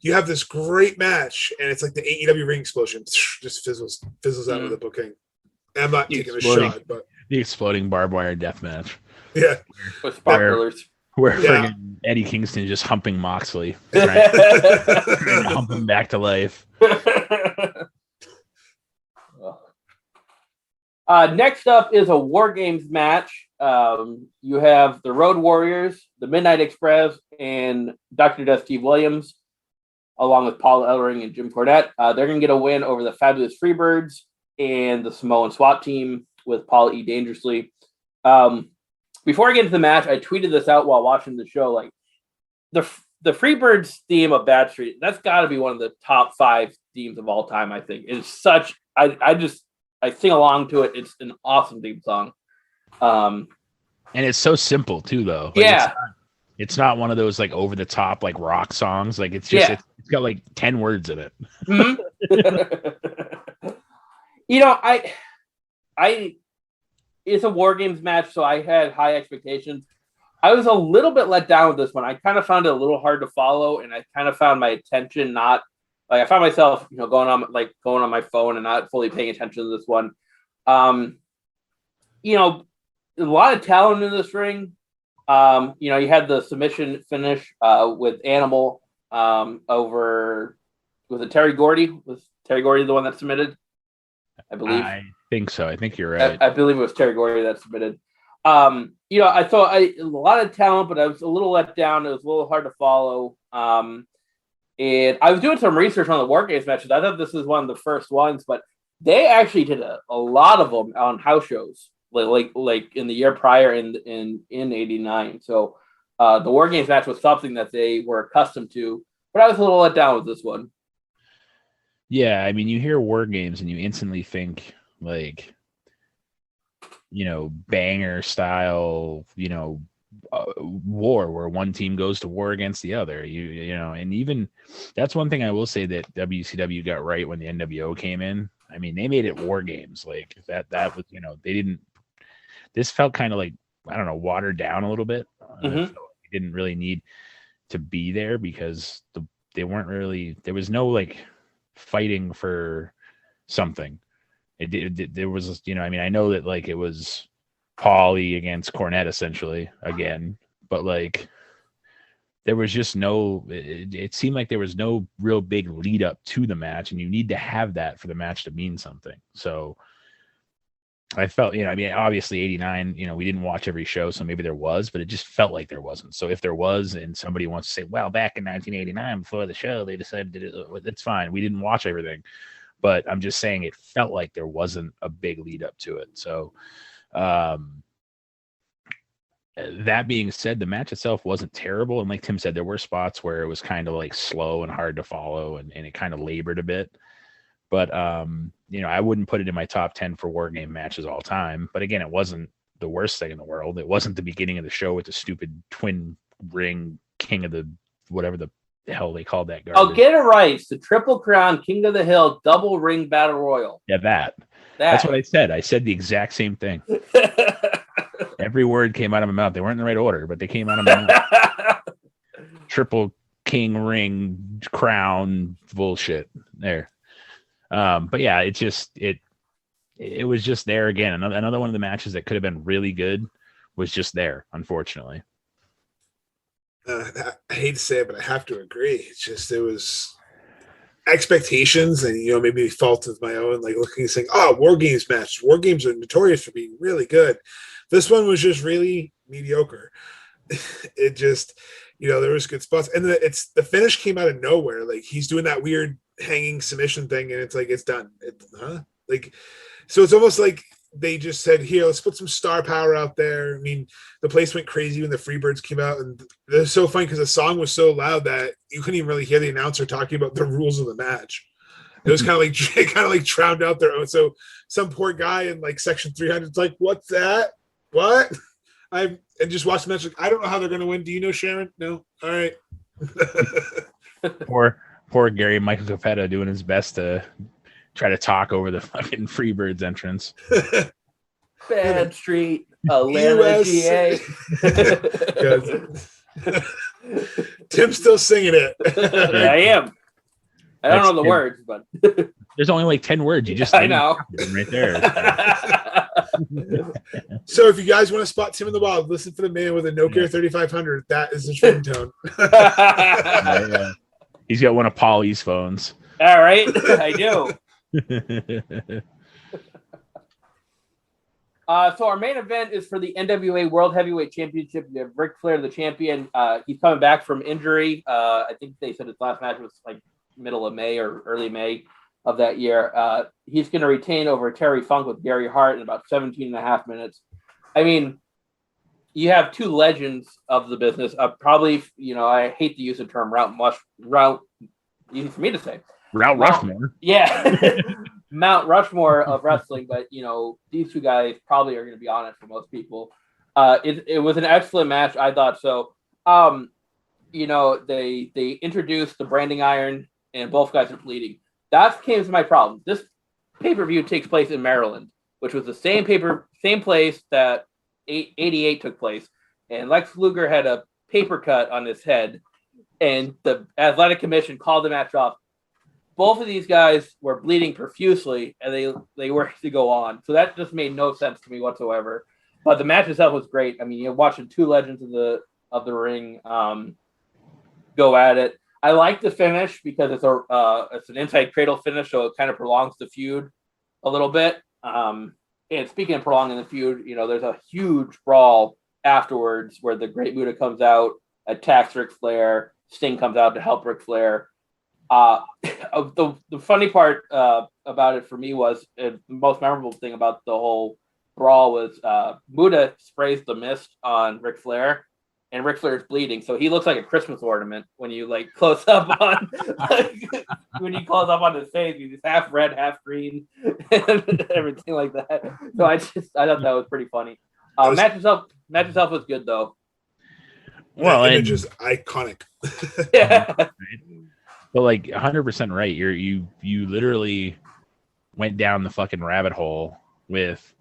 S5: you have this great match and it's like the AEW ring explosion just fizzles out of the booking. And I'm not taking a shot, but
S2: the exploding barbed wire death match.
S5: Yeah.
S6: With sparklers.
S2: Where Eddie Kingston just humping Moxley, trying to hump him back to life.
S6: Next up is a War Games match. You have the Road Warriors, the Midnight Express, and Dr. Death Steve Williams, along with Paul Ellering and Jim Cornette. They're going to get a win over the Fabulous Freebirds and the Samoan SWAT team with Paul E. Dangerously. Before I get into the match, I tweeted this out while watching the show. Like the Freebirds theme of Bad Street, that's got to be one of the top 5 themes of all time. I think it's such. I sing along to it. It's an awesome theme song.
S2: And it's so simple too, though.
S6: Yeah.
S2: It's not one of those like over the top like rock songs. Like it's just it's got like 10 words in it.
S6: Mm-hmm. I it's a War Games match, so I had high expectations. I was a little bit let down with this one. I kind of found it a little hard to follow, and I kind of found my attention not like I found myself, going on my phone and not fully paying attention to this one. A lot of talent in this ring. You had the submission finish with Animal over was it Terry Gordy? Was Terry Gordy the one that submitted? I believe.
S2: I think so. I think you're right.
S6: I believe it was Terry Gordy that submitted. I thought a lot of talent, but I was a little let down. It was a little hard to follow. And I was doing some research on the War Games matches. I thought this was one of the first ones, but they actually did a lot of them on house shows, like in the year prior in '89. So the War Games match was something that they were accustomed to, but I was a little let down with this one.
S2: Yeah, I mean, you hear War Games and you instantly think like, banger style, war where one team goes to war against the other. And even that's one thing I will say that WCW got right when the NWO came in. I mean, they made it War Games. Like that was, they didn't. This felt kind of like, I don't know, watered down a little bit. They didn't really need to be there because they weren't really. There was no like fighting for something. There was, I know that like it was Paulie against Cornette essentially again, but like there was just no. It seemed like there was no real big lead up to the match, and you need to have that for the match to mean something. So I felt, obviously '89, we didn't watch every show, so maybe there was, but it just felt like there wasn't. So if there was, and somebody wants to say, well, back in 1989 before the show, they decided to do it, it's fine. We didn't watch everything, but I'm just saying it felt like there wasn't a big lead up to it. So that being said, the match itself wasn't terrible. And like Tim said, there were spots where it was kind of like slow and hard to follow and it kind of labored a bit. But, I wouldn't put it in my top 10 for War Game matches all time. But again, it wasn't the worst thing in the world. It wasn't the beginning of the show with the stupid twin ring king of the whatever the hell they called that garbage.
S6: I'll get it right. It's the Triple Crown King of the Hill double ring battle royal.
S2: Yeah, that's what I said. I said the exact same thing. Every word came out of my mouth. They weren't in the right order, but they came out of my mouth. Triple King ring crown bullshit there. But yeah, it was just there again. Another one of the matches that could have been really good was just there, unfortunately.
S5: I hate to say it, but I have to agree. It's just there was expectations, and maybe fault of my own, like looking and saying, "Oh, War Games match. War Games are notorious for being really good." This one was just really mediocre. It just, there was good spots, and the finish came out of nowhere. Like he's doing that weird hanging submission thing, and it's like it's done. So it's almost like they just said, "Here, let's put some star power out there." I mean, the place went crazy when the Freebirds came out, and they're so funny because the song was so loud that you couldn't even really hear the announcer talking about the rules of the match. It was kind of like drowned out their own. So some poor guy in like section 300 is like, "What's that? What?" And just watched the match. Like, I don't know how they're going to win. Do you know, Sharon? No. All right.
S2: Poor Gary Michael Capetta doing his best to try to talk over the fucking Freebirds entrance.
S6: Bad Street, Atlanta, GA.
S5: Tim's still singing it.
S6: Yeah, I am. I don't know the words, but
S2: there's only like 10 words. You just
S6: I know
S2: right there.
S5: So if you guys want to spot Tim in the Wild, listen for the man with a Nokia 3500. That is his ringtone.
S2: He's got one of Paulie's phones.
S6: All right, I do. So our main event is for the NWA World Heavyweight Championship. You have Ric Flair, the champion. He's coming back from injury. I think they said his last match was like middle of May or early May of that year. He's going to retain over Terry Funk with Gary Hart in about 17 and a half minutes. I mean, you have two legends of the business. Probably, I hate to use the term route, easy for me to say.
S2: Route Rushmore.
S6: Yeah. Mount Rushmore of wrestling, but these two guys probably are going to be on it for most people. It was an excellent match, I thought so. They introduced the branding iron, and both guys are bleeding. That came to my problem. This pay-per-view takes place in Maryland, which was the same place that 88 took place. And Lex Luger had a paper cut on his head, and the Athletic Commission called the match off. Both of these guys were bleeding profusely, and they were to go on. So that just made no sense to me whatsoever. But the match itself was great. I mean, you're watching two legends of the ring go at it. I like the finish because it's an inside cradle finish, so it kind of prolongs the feud a little bit. And speaking of prolonging the feud, there's a huge brawl afterwards where the Great Muta comes out, attacks Ric Flair. Sting comes out to help Ric Flair. The funny part about it for me was the most memorable thing about the whole brawl was Muta sprays the mist on Ric Flair, and Ric Flair is bleeding, so he looks like a Christmas ornament when you close up on when you close up on his face. He's half red, half green, and everything like that. So I thought that was pretty funny. Match itself was good though.
S5: Well, and just iconic.
S6: Yeah.
S2: But 100% right. You literally went down the fucking rabbit hole with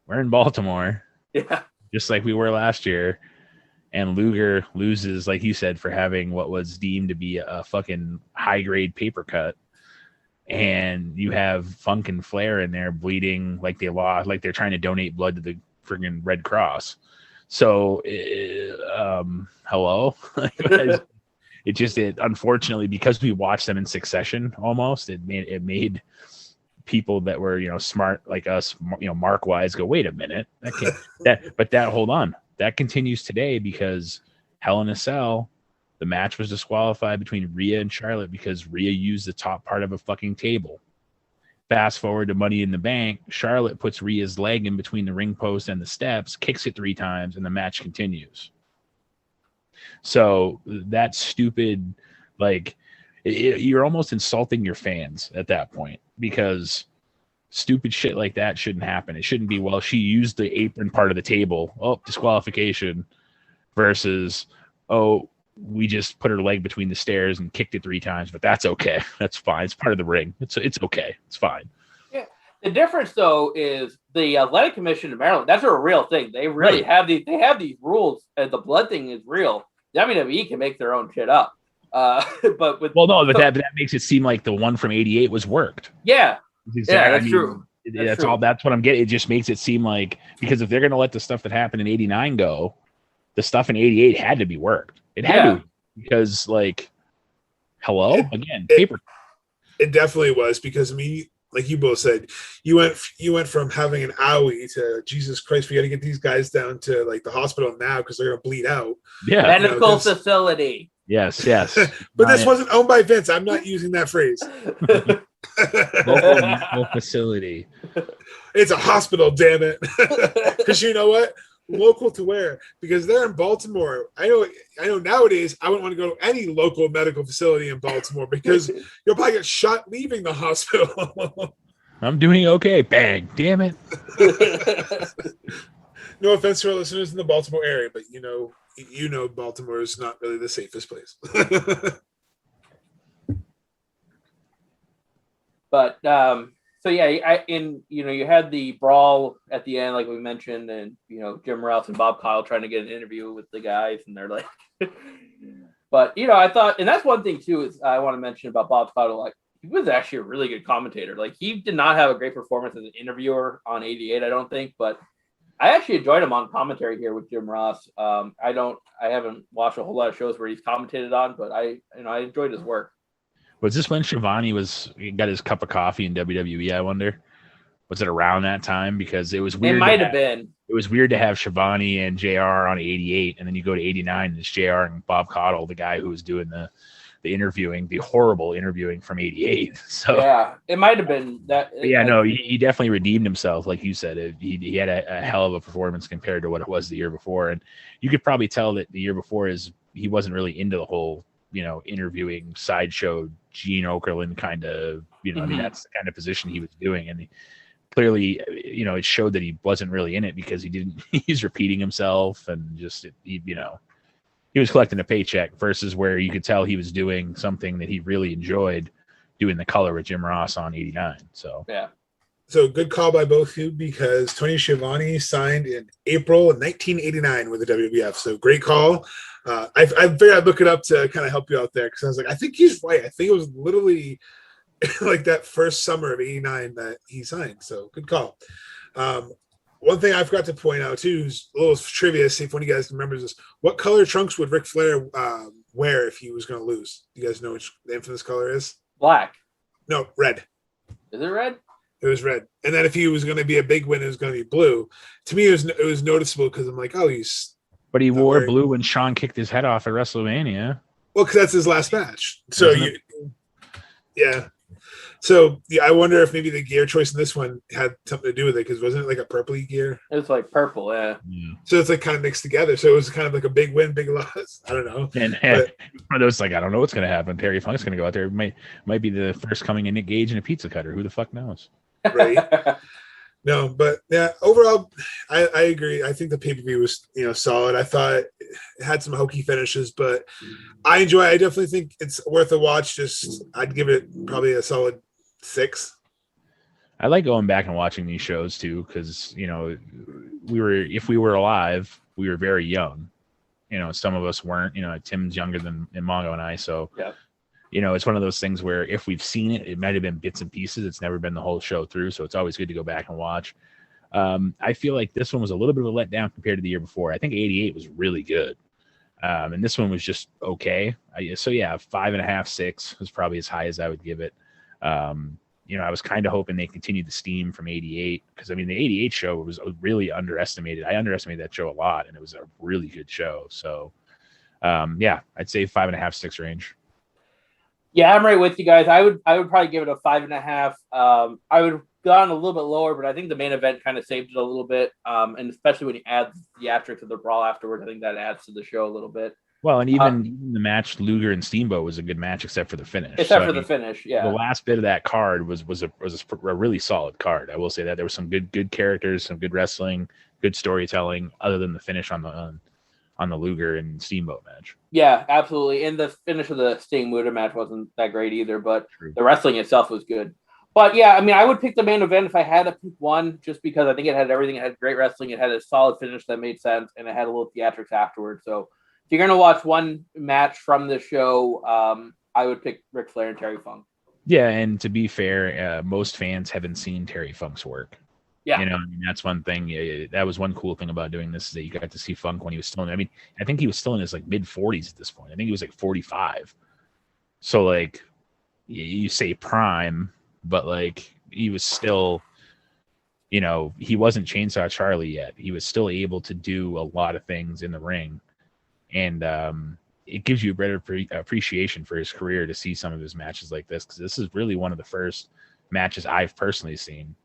S2: we're in Baltimore.
S6: Yeah.
S2: Just like we were last year. And Luger loses, like you said, for having what was deemed to be a fucking high grade paper cut. And you have Funk and Flair in there bleeding like they lost, like they're trying to donate blood to the friggin' Red Cross. So, hello. It unfortunately, because we watched them in succession almost, it made people that were smart like us, Mark wise, go, wait a minute, hold on, that continues today because Hell in a Cell, the match was disqualified between Rhea and Charlotte because Rhea used the top part of a fucking table. Fast forward to Money in the Bank, Charlotte puts Rhea's leg in between the ring post and the steps, kicks it 3 times, and the match continues. So that stupid, you're almost insulting your fans at that point because stupid shit like that shouldn't happen. It shouldn't be, well, she used the apron part of the table. Oh, disqualification versus, oh, we just put her leg between the stairs and kicked it 3 times, but that's okay. That's fine. It's part of the ring. It's okay. It's fine.
S6: Yeah. The difference though is the Athletic Commission in Maryland. That's a real thing. They really have these. They have these rules, and the blood thing is real. WWE can make their own shit up. But that
S2: makes it seem like the one from '88 was worked.
S6: Yeah.
S2: Exactly.
S6: That's true.
S2: That's all. That's what I'm getting. It just makes it seem like, because if they're going to let the stuff that happened in '89 go, the stuff in '88 had to be worked. It had to, because hello again, paper.
S5: It definitely was, because like you both said, you went from having an owie to Jesus Christ, we got to get these guys down to the hospital now because they're gonna bleed out.
S2: Yeah,
S6: medical facility.
S2: Yes.
S5: But this wasn't owned by Vince. I'm not using that phrase.
S2: Local medical facility.
S5: It's a hospital, damn it. Because you know what? Local to where? Because they're in Baltimore. I know nowadays I wouldn't want to go to any local medical facility in Baltimore because you'll probably get shot leaving the hospital.
S2: I'm doing okay. Bang. Damn it.
S5: No offense to our listeners in the Baltimore area, but Baltimore is not really the safest place.
S6: But so yeah, you had the brawl at the end, like we mentioned, and Jim Ross and Bob Kyle trying to get an interview with the guys, and they're like, but I thought, and that's one thing too is I want to mention about Bob Kyle, he was actually a really good commentator. He did not have a great performance as an interviewer on '88, I don't think, but I actually enjoyed him on commentary here with Jim Ross. I haven't watched a whole lot of shows where he's commentated on, but I enjoyed his work.
S2: Was this when Shivani got his cup of coffee in WWE, I wonder? Was it around that time? Because it was weird.
S6: It might have been.
S2: It was weird to have Shivani and JR on 88, and then you go to 89, and it's JR and Bob Caudle, the guy who was doing the interviewing, the horrible interviewing from 88. So
S6: yeah, it might have been that.
S2: Yeah, no, he definitely redeemed himself. Like you said, he had a hell of a performance compared to what it was the year before. And you could probably tell that the year before he wasn't really into the whole, interviewing sideshow Gene Okerlund kind of, I mean, that's the kind of position he was doing. And clearly, it showed that he wasn't really in it because he's repeating himself and just, he was collecting a paycheck versus where you could tell he was doing something that he really enjoyed, doing the color with Jim Ross on 89. So
S6: Yeah.
S5: So good call by both of you, because Tony Schiavone signed in April 1989 with the WWF. So great call. I figured I'd look it up to kind of help you out there, because I was like, I think he's right. I think it was literally like that first summer of 89 that he signed. So good call. One thing I forgot to point out too is a little trivia, see if one of you guys remembers this. What color trunks would Ric Flair wear if he was going to lose? You guys know which the infamous color is?
S6: Black.
S5: No, red.
S6: Is it red?
S5: It was red. And then if he was going to be a big win, it was going to be blue. To me, it was noticeable because I'm like, oh, he's.
S2: But he wore blue when Shawn kicked his head off at WrestleMania.
S5: Well, because that's his last match. So yeah. So yeah, I wonder if maybe the gear choice in this one had something to do with it, because wasn't it like a purpley gear?
S6: It was like purple, yeah.
S5: So it's like kind of mixed together. So it was kind of like a big win, big loss. I don't know.
S2: And one of those, like, I don't know what's going to happen. Terry Funk's going to go out there. It might be the first coming in Nick Gage and a pizza cutter. Who the fuck knows?
S5: Right. No, but yeah, overall, I agree. I think the pay-per-view was, solid. I thought it had some hokey finishes, but I definitely think it's worth a watch. Just I'd give it probably a solid 6.
S2: I like going back and watching these shows too, because if we were alive, we were very young. Some of us weren't. Tim's younger than Mongo and I, so
S6: yeah.
S2: It's one of those things where if we've seen it, it might have been bits and pieces. It's never been the whole show through, so it's always good to go back and watch. I feel like this one was a little bit of a letdown compared to the year before. I think 88 was really good, and this one was just okay. So yeah, 5.5, 6 was probably as high as I would give it. I was kind of hoping they continued the steam from 88, because the 88 show was really underestimated. I underestimated that show a lot, and it was a really good show. So yeah, I'd say 5.5, 6 range.
S6: Yeah, I'm right with you guys. I would probably give it a 5.5. I would have gone a little bit lower, but I think the main event kind of saved it a little bit. And especially when you add the theatrics of the brawl afterwards, I think that adds to the show a little bit.
S2: Well, and even the match Luger and Steamboat was a good match, except for the finish.
S6: The finish, yeah.
S2: The last bit of that card was a really solid card. I will say that there were some good characters, some good wrestling, good storytelling, other than the finish on the Luger and Steamboat match.
S6: Yeah, absolutely. And the finish of the Sting Luger match wasn't that great either, but the wrestling itself was good. But yeah, I would pick the main event if I had to pick one, just because I think it had everything. It had great wrestling. It had a solid finish that made sense, and it had a little theatrics afterwards. So if you're going to watch one match from the show, I would pick Ric Flair and Terry Funk.
S2: Yeah, and to be fair, most fans haven't seen Terry Funk's work.
S6: Yeah.
S2: That's one thing. That was one cool thing about doing this, is that you got to see Funk when he was still in. I think he was still in his mid 40s at this point. I think he was 45. So you say prime, but he was still, he wasn't Chainsaw Charlie yet. He was still able to do a lot of things in the ring, and it gives you a better appreciation for his career to see some of his matches like this, because this is really one of the first matches I've personally seen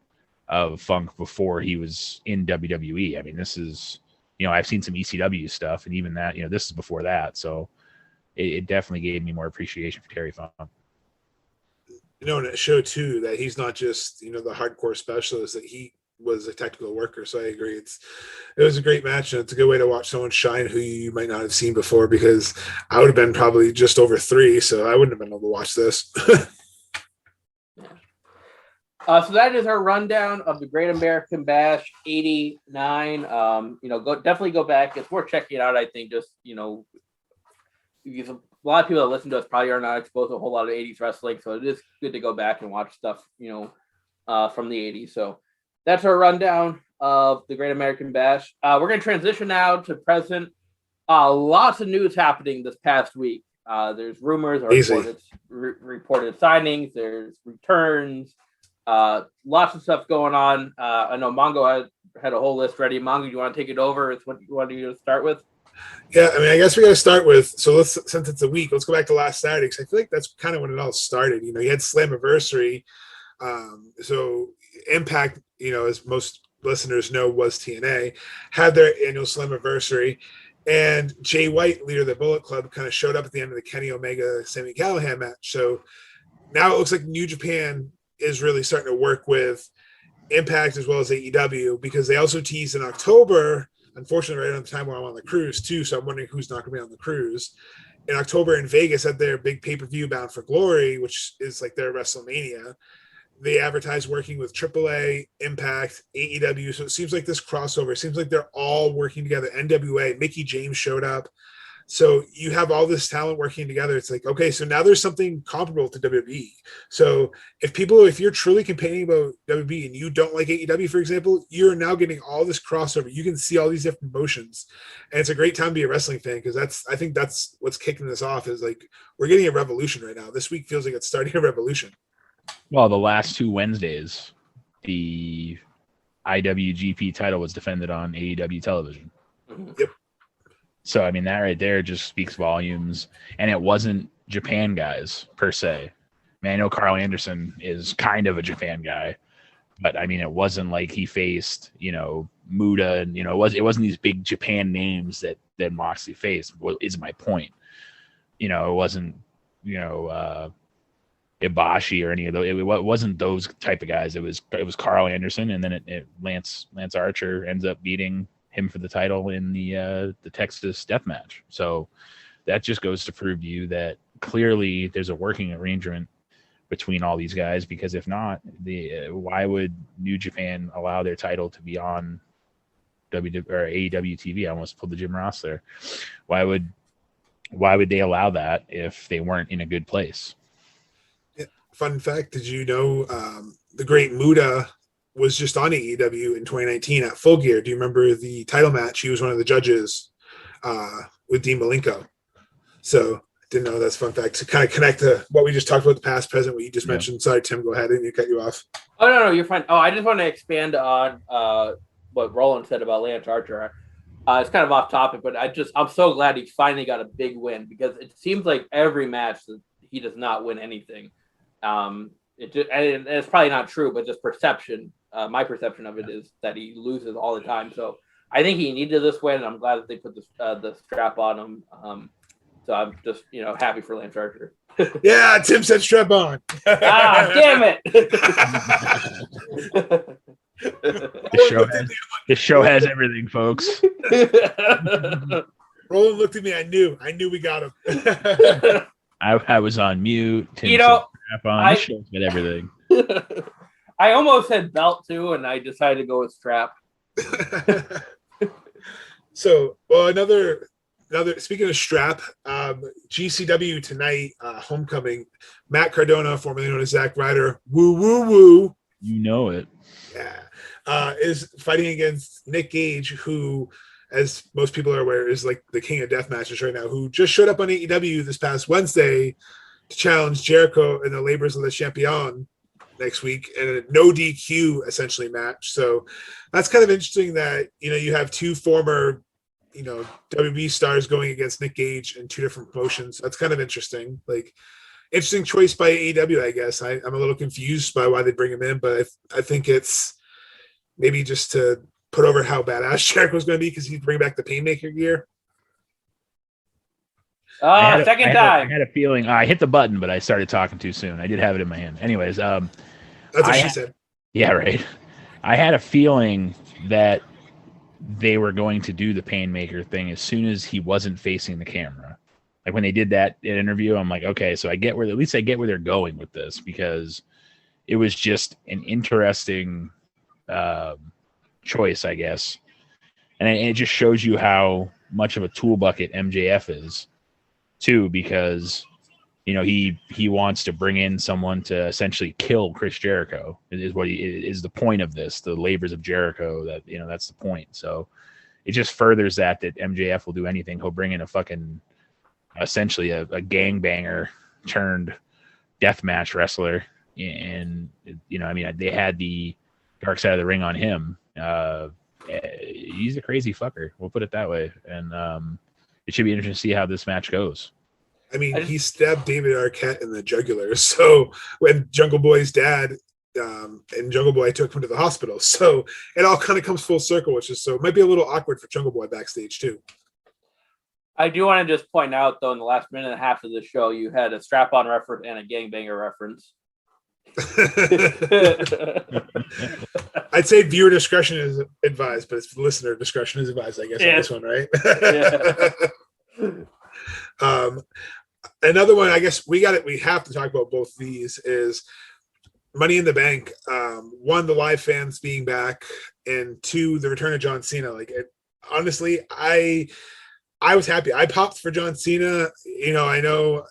S2: of Funk before he was in WWE. This is, I've seen some ECW stuff, and even that, this is before that. So it definitely gave me more appreciation for Terry Funk.
S5: And it showed too that he's not just, the hardcore specialist, that he was a technical worker. So I agree. It was a great match, and it's a good way to watch someone shine who you might not have seen before, because I would have been probably just over 3, so I wouldn't have been able to watch this.
S6: So that is our rundown of the Great American Bash 89. Definitely go back. It's worth checking it out, I think. Just, because a lot of people that listen to us probably are not exposed to a whole lot of 80s wrestling, so it is good to go back and watch stuff, from the 80s. So that's our rundown of the Great American Bash. We're going to transition now to present. Lots of news happening this past week. There's rumors or reported signings. There's returns. Lots of stuff going on. I know Mongo had a whole list ready. Mongo, do you want to take it over? It's what you want to start with?
S5: Yeah, I guess we got to start with, since it's a week, let's go back to last Saturday, because I feel like that's kind of when it all started. You had Slammiversary. So Impact, as most listeners know, was TNA, had their annual Slammiversary, and Jay White, leader of the Bullet Club, kind of showed up at the end of the Kenny Omega Sami Callihan match. So now it looks like New Japan is really starting to work with Impact as well as AEW, because they also teased in October unfortunately, right on the time where I'm on the cruise too. So I'm wondering who's not going to be on the cruise. In October in Vegas at their big pay-per-view Bound for Glory, which is like their WrestleMania, they advertise working with AAA, Impact, AEW. So it seems like this crossover, it seems like they're all working together. NWA, Mickey James showed up. So you have all this talent working together. It's like, okay, so now there's something comparable to WWE. So if you're truly complaining about WWE and you don't like AEW, for example, you're now getting all this crossover. You can see all these different motions. And it's a great time to be a wrestling fan because I think that's what's kicking this off is like, we're getting a revolution right now. This week feels like it's starting a revolution.
S2: Well, the last 2 Wednesdays, the IWGP title was defended on AEW television.
S5: Yep.
S2: So, I mean, that right there just speaks volumes. And it wasn't Japan guys, per se. I mean, I know Carl Anderson is kind of a Japan guy. But, I mean, it wasn't like he faced, Muda. And, it wasn't these big Japan names that Moxley faced, is my point. It wasn't, Ibashi or any of those. It wasn't those type of guys. It was Carl Anderson. And then Lance Archer ends up beating him for the title in the Texas death match. So that just goes to prove to you that clearly there's a working arrangement between all these guys, because if not, why would New Japan allow their title to be on AEW TV? I almost pulled the Jim Ross there. Why would they allow that if they weren't in a good place?
S5: Yeah. Fun fact, did you know the great Muda was just on AEW in 2019 at Full Gear? Do you remember the title match? He was one of the judges with Dean Malenko. So I didn't know. That's a fun fact to kind of connect to what we just talked about, the past, present, what you just mentioned. Sorry, Tim, go ahead. I didn't cut you off.
S6: Oh, no, you're fine. Oh, I just want to expand on what Roland said about Lance Archer. It's kind of off topic, but I'm so glad he finally got a big win, because it seems like every match that he does not win anything. And it's probably not true, but just perception. My perception of it is that he loses all the time. So I think he needed this win, and I'm glad that they put the strap on him. So I'm just happy for Lance Archer.
S5: Yeah, Tim said strap on.
S6: Damn it!
S2: This show has everything, folks.
S5: Roland looked at me. I knew we got him.
S2: I was on mute. Tim said strap on. This show's got everything.
S6: I almost said belt too, and I decided to go with strap.
S5: So, well, another. Speaking of strap, GCW tonight, Homecoming. Matt Cardona, formerly known as Zack Ryder, woo.
S2: You know it.
S5: Yeah, is fighting against Nick Gage, who, as most people are aware, is like the king of death matches right now. Who just showed up on AEW this past Wednesday to challenge Jericho in the Labors of the Champion next week in a no DQ essentially match. So that's kind of interesting that you have two former WB stars going against Nick Gage in two different promotions. That's kind of interesting. Like, interesting choice by AEW, I guess. I'm a little confused by why they bring him in, but I think it's maybe just to put over how badass Jericho's going to be, because he'd bring back the Painmaker gear.
S6: Second time.
S2: I had a feeling. I hit the button, but I started talking too soon. I did have it in my hand. Anyways,
S5: that's what she said.
S2: Yeah, right. I had a feeling that they were going to do the Painmaker thing as soon as he wasn't facing the camera. Like when they did that interview, I'm like, okay, so at least I get where they're going with this, because it was just an interesting choice, I guess. And it just shows you how much of a tool bucket MJF is too, because he wants to bring in someone to essentially kill Chris Jericho. Is the point of this, the labors of Jericho, that that's the point. So it just furthers that MJF will do anything. He'll bring in essentially a gangbanger turned deathmatch wrestler, and they had the dark side of the ring on him. He's a crazy fucker, we'll put it that way, and it should be interesting to see how this match goes.
S5: I mean, he stabbed David Arquette in the jugular. So when Jungle Boy's dad and Jungle Boy took him to the hospital. So it all kind of comes full circle, which is so it might be a little awkward for Jungle Boy backstage too.
S6: I do want to just point out, though, in the last minute and a half of the show, you had a strap-on reference and a gangbanger reference.
S5: I'd say viewer discretion is advised, but it's listener discretion is advised, I guess, on this one, right? Another one, I guess we have to talk about both of these is Money in the Bank. One, the live fans being back, and two, the return of John Cena. Honestly, I was happy. I popped for John Cena. I know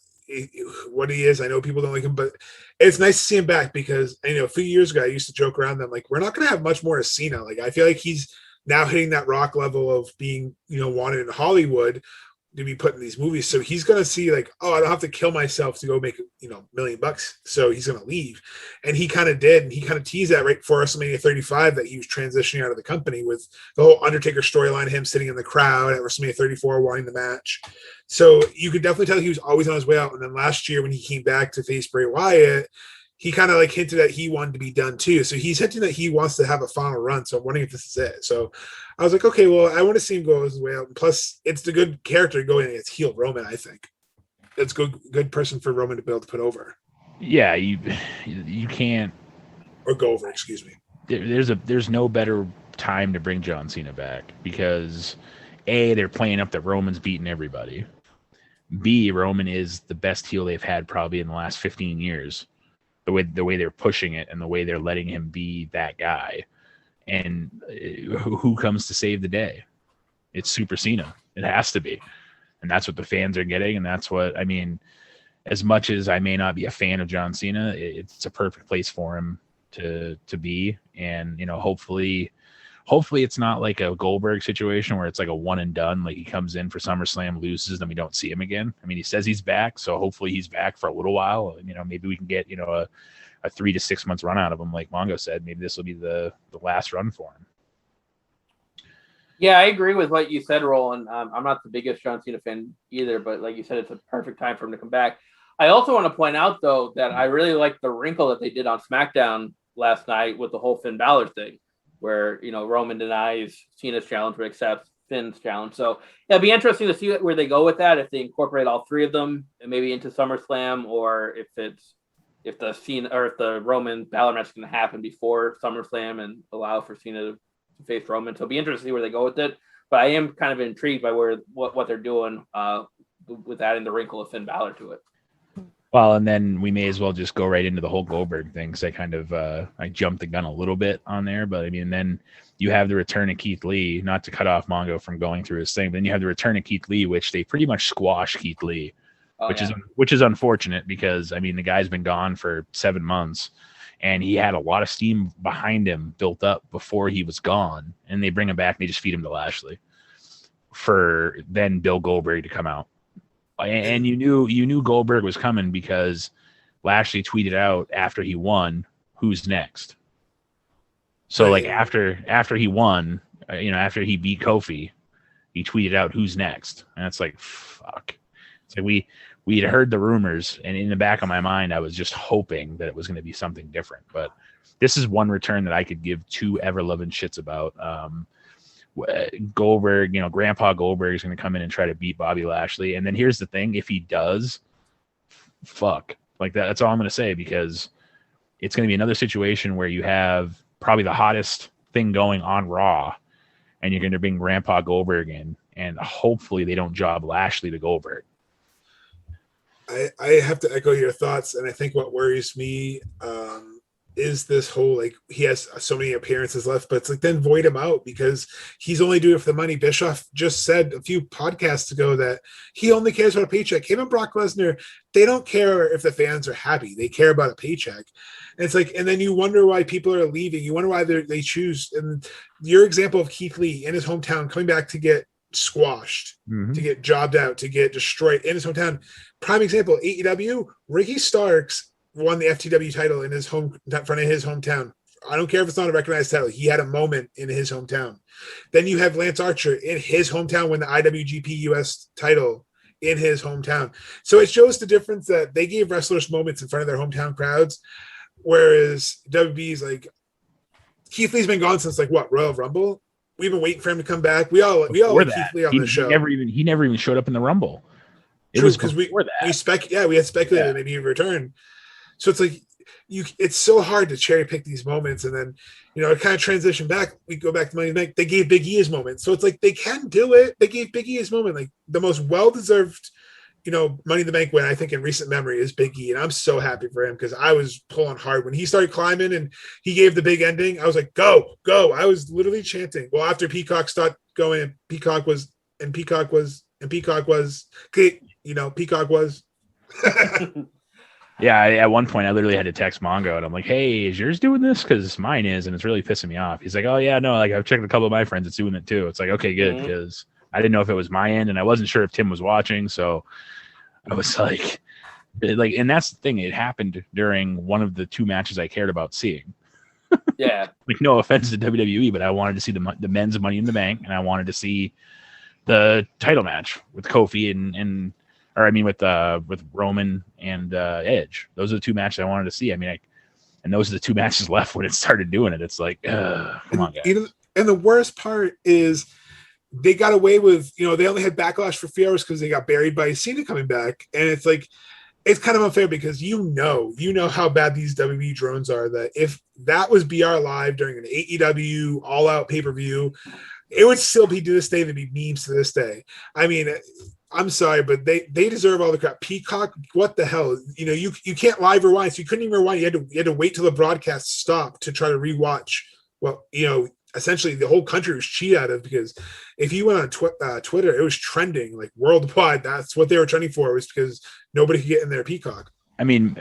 S5: what he is. I know people don't like him, but it's nice to see him back because a few years ago I used to joke around them like we're not going to have much more of Cena. I feel like he's now hitting that rock level of being wanted in Hollywood to be put in these movies. So he's going to see I don't have to kill myself to go make $1 million. So he's going to leave, and he kind of did, and he kind of teased that right before WrestleMania 35 that he was transitioning out of the company with the whole Undertaker storyline, him sitting in the crowd at WrestleMania 34 wanting the match. So you could definitely tell he was always on his way out. And then last year when he came back to face Bray Wyatt, he kind of hinted that he wanted to be done too. So he's hinting that he wants to have a final run. So I'm wondering if this is it. So I was like, okay, well, I want to see him go his way out. And plus, it's the good character going against heel Roman, I think. It's good person for Roman to be able to put over.
S2: Yeah, you can't.
S5: Or go over, excuse me.
S2: There's no better time to bring John Cena back because A, they're playing up that Roman's beating everybody. B, Roman is the best heel they've had probably in the last 15 years. The way they're pushing it and the way they're letting him be that guy. And who comes to save the day? It's Super Cena. It has to be. And that's what the fans are getting. And that's what, as much as I may not be a fan of John Cena, it's a perfect place for him to be. And, hopefully it's not like a Goldberg situation where it's like a one and done. Like he comes in for SummerSlam, loses, then we don't see him again. He says he's back, so hopefully he's back for a little while. Maybe we can get a 3 to 6 months run out of him, like Mongo said. Maybe this will be the last run for him.
S6: Yeah, I agree with what you said, Roland. I'm not the biggest John Cena fan either, but like you said, it's a perfect time for him to come back. I also want to point out though that I really like the wrinkle that they did on SmackDown last night with the whole Finn Balor thing, where Roman denies Cena's challenge but accepts Finn's challenge. So it'll be interesting to see where they go with that, if they incorporate all three of them and maybe into SummerSlam, or if the Cena or if the Roman Balor match is going to happen before SummerSlam and allow for Cena to face Roman. So it'll be interesting to see where they go with it. But I am kind of intrigued by what they're doing with adding the wrinkle of Finn Balor to it.
S2: Well, and then we may as well just go right into the whole Goldberg thing because I kind of I jumped the gun a little bit on there, but then you have the return of Keith Lee, not to cut off Mongo from going through his thing, but then you have the return of Keith Lee, which they pretty much squashed Keith Lee, which is unfortunate because the guy's been gone for 7 months and he had a lot of steam behind him built up before he was gone, and they bring him back and they just feed him to Lashley for then Bill Goldberg to come out. And you knew Goldberg was coming because Lashley tweeted out after he won, "Who's next?" So after he won, after he beat Kofi, he tweeted out, "Who's next?" And it's like, fuck. It's like we had heard the rumors, and in the back of my mind, I was just hoping that it was going to be something different. But this is one return that I could give two ever-loving shits about. Goldberg, Grandpa Goldberg is going to come in and try to beat Bobby Lashley. And then here's the thing. If he does, fuck. That's all I'm going to say, because it's going to be another situation where you have probably the hottest thing going on Raw, and you're going to bring Grandpa Goldberg in, and hopefully they don't job Lashley to Goldberg.
S5: I have to echo your thoughts, and I think what worries me is this whole he has so many appearances left, but it's then void him out because he's only doing it for the money. Bischoff just said a few podcasts ago that he only cares about a paycheck. Him and Brock Lesnar, they don't care if the fans are happy. They care about a paycheck. And it's and then you wonder why people are leaving. You wonder why they choose. And your example of Keith Lee in his hometown coming back to get squashed, to get jobbed out, to get destroyed in his hometown. Prime example, AEW, Ricky Starks won the FTW title in front of his hometown. I don't care if it's not a recognized title. He had a moment in his hometown. Then you have Lance Archer in his hometown win the IWGP US title in his hometown. So it shows the difference that they gave wrestlers moments in front of their hometown crowds, whereas WWE's Keith Lee's been gone since Royal Rumble. We've been waiting for him to come back. We all like Keith Lee on the show.
S2: He never even showed up in the Rumble.
S5: True, because we had speculated maybe he'd return. So it's it's so hard to cherry pick these moments, and then it kind of transition back. We go back to Money in the Bank. They gave Big E his moment, so it's like they can do it. They gave Big E his moment, like the most well-deserved, Money in the Bank win I think in recent memory is Big E, and I'm so happy for him because I was pulling hard when he started climbing and he gave the big ending. I was like, go, go! I was literally chanting. Well, after Peacock started going, Peacock was.
S2: Yeah, at one point I literally had to text Mongo and I'm like, hey, is yours doing this? Because mine is, and it's really pissing me off. He's like, oh yeah, no, like I've checked a couple of my friends that's doing it too. It's like, okay, good, because I didn't know if it was my end and I wasn't sure if Tim was watching, so I was like, and that's the thing, it happened during one of the two matches I cared about seeing.
S6: Yeah.
S2: Like, no offense to WWE, but I wanted to see the men's Money in the Bank, and I wanted to see the title match with Kofi with Roman and Edge. Those are the two matches I wanted to see. I mean, and those are the two matches left when it started doing it. It's like, come on, guys.
S5: And the worst part is they got away with, they only had backlash for 3 hours because they got buried by Cena coming back. And it's like, it's kind of unfair because you know how bad these WWE drones are, that if that was BR Live during an AEW all-out pay-per-view, it would still be, to this day, there'd be memes to this day. I mean, I'm sorry, but they deserve all the crap. Peacock, what the hell? You can't live rewind, so you couldn't even rewind. You had to wait till the broadcast stopped to try to rewatch. Well, essentially the whole country was cheated out of, because if you went on Twitter, it was trending like worldwide. That's what they were trending for, was because nobody could get in their Peacock.
S2: I mean,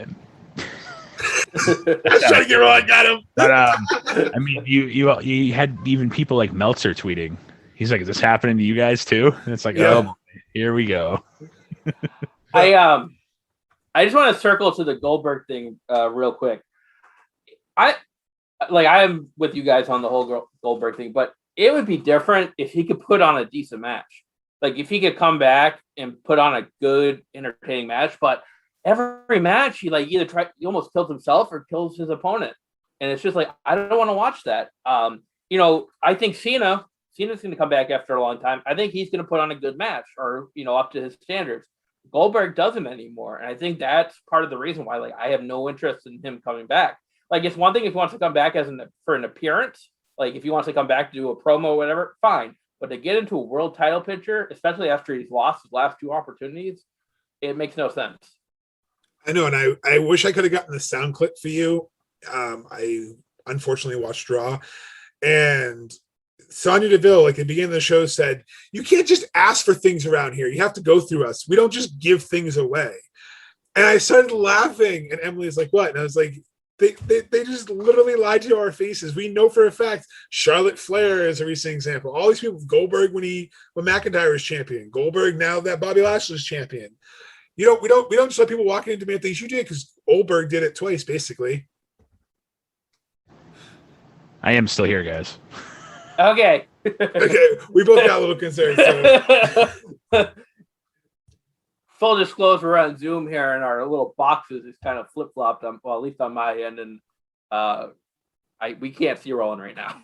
S5: I was trying to get wrong, got him.
S2: But I mean, you had even people like Meltzer tweeting. He's like, "Is this happening to you guys too?" And it's like, oh, here we go.
S6: I just want to circle to the Goldberg thing real quick. I'm with you guys on the whole Goldberg thing, but it would be different if he could put on a decent match. Like if he could come back and put on a good, entertaining match. But every match he he almost kills himself or kills his opponent, and it's just like, I don't want to watch that. I think Cena's going to come back after a long time. I think he's going to put on a good match, or up to his standards. Goldberg doesn't anymore, and I think that's part of the reason why I have no interest in him coming back. Like, it's one thing if he wants to come back for an appearance, like if he wants to come back to do a promo or whatever, fine. But to get into a world title picture, especially after he's lost his last two opportunities, it makes no sense.
S5: I know, and I wish I could have gotten the sound clip for you. I unfortunately watched Raw, and Sonya Deville, at the beginning of the show, said, "You can't just ask for things around here. You have to go through us. We don't just give things away." And I started laughing, and Emily's like, "What?" And I was like, They just literally lied to our faces. We know for a fact Charlotte Flair is a recent example. All these people, Goldberg when McIntyre was champion, Goldberg now that Bobby Lashley's champion. We don't just let people walk in and demand things. You did, because Goldberg did it twice, basically.
S2: I am still here, guys.
S6: Okay.
S5: Okay, we both got a little concerned. So.
S6: Full disclosure, we're on Zoom here, and our little boxes is kind of flip-flopped, at least on my end, and we can't see rolling right now.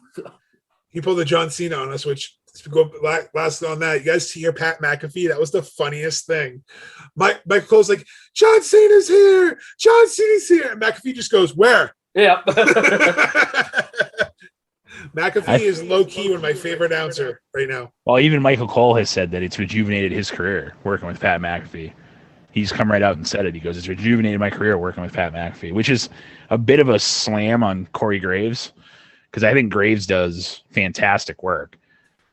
S5: He pulled the John Cena on us, which, to go last on that, you guys see your Pat McAfee? That was the funniest thing. Michael Cole's like, John Cena's here! John Cena's here! And McAfee just goes, where?
S6: Yeah.
S5: McAfee is low-key one of my favorite announcer right now.
S2: Well, even Michael Cole has said that it's rejuvenated his career working with Pat McAfee. He's come right out and said it. He goes, "It's rejuvenated my career working with Pat McAfee," which is a bit of a slam on Corey Graves, because I think Graves does fantastic work.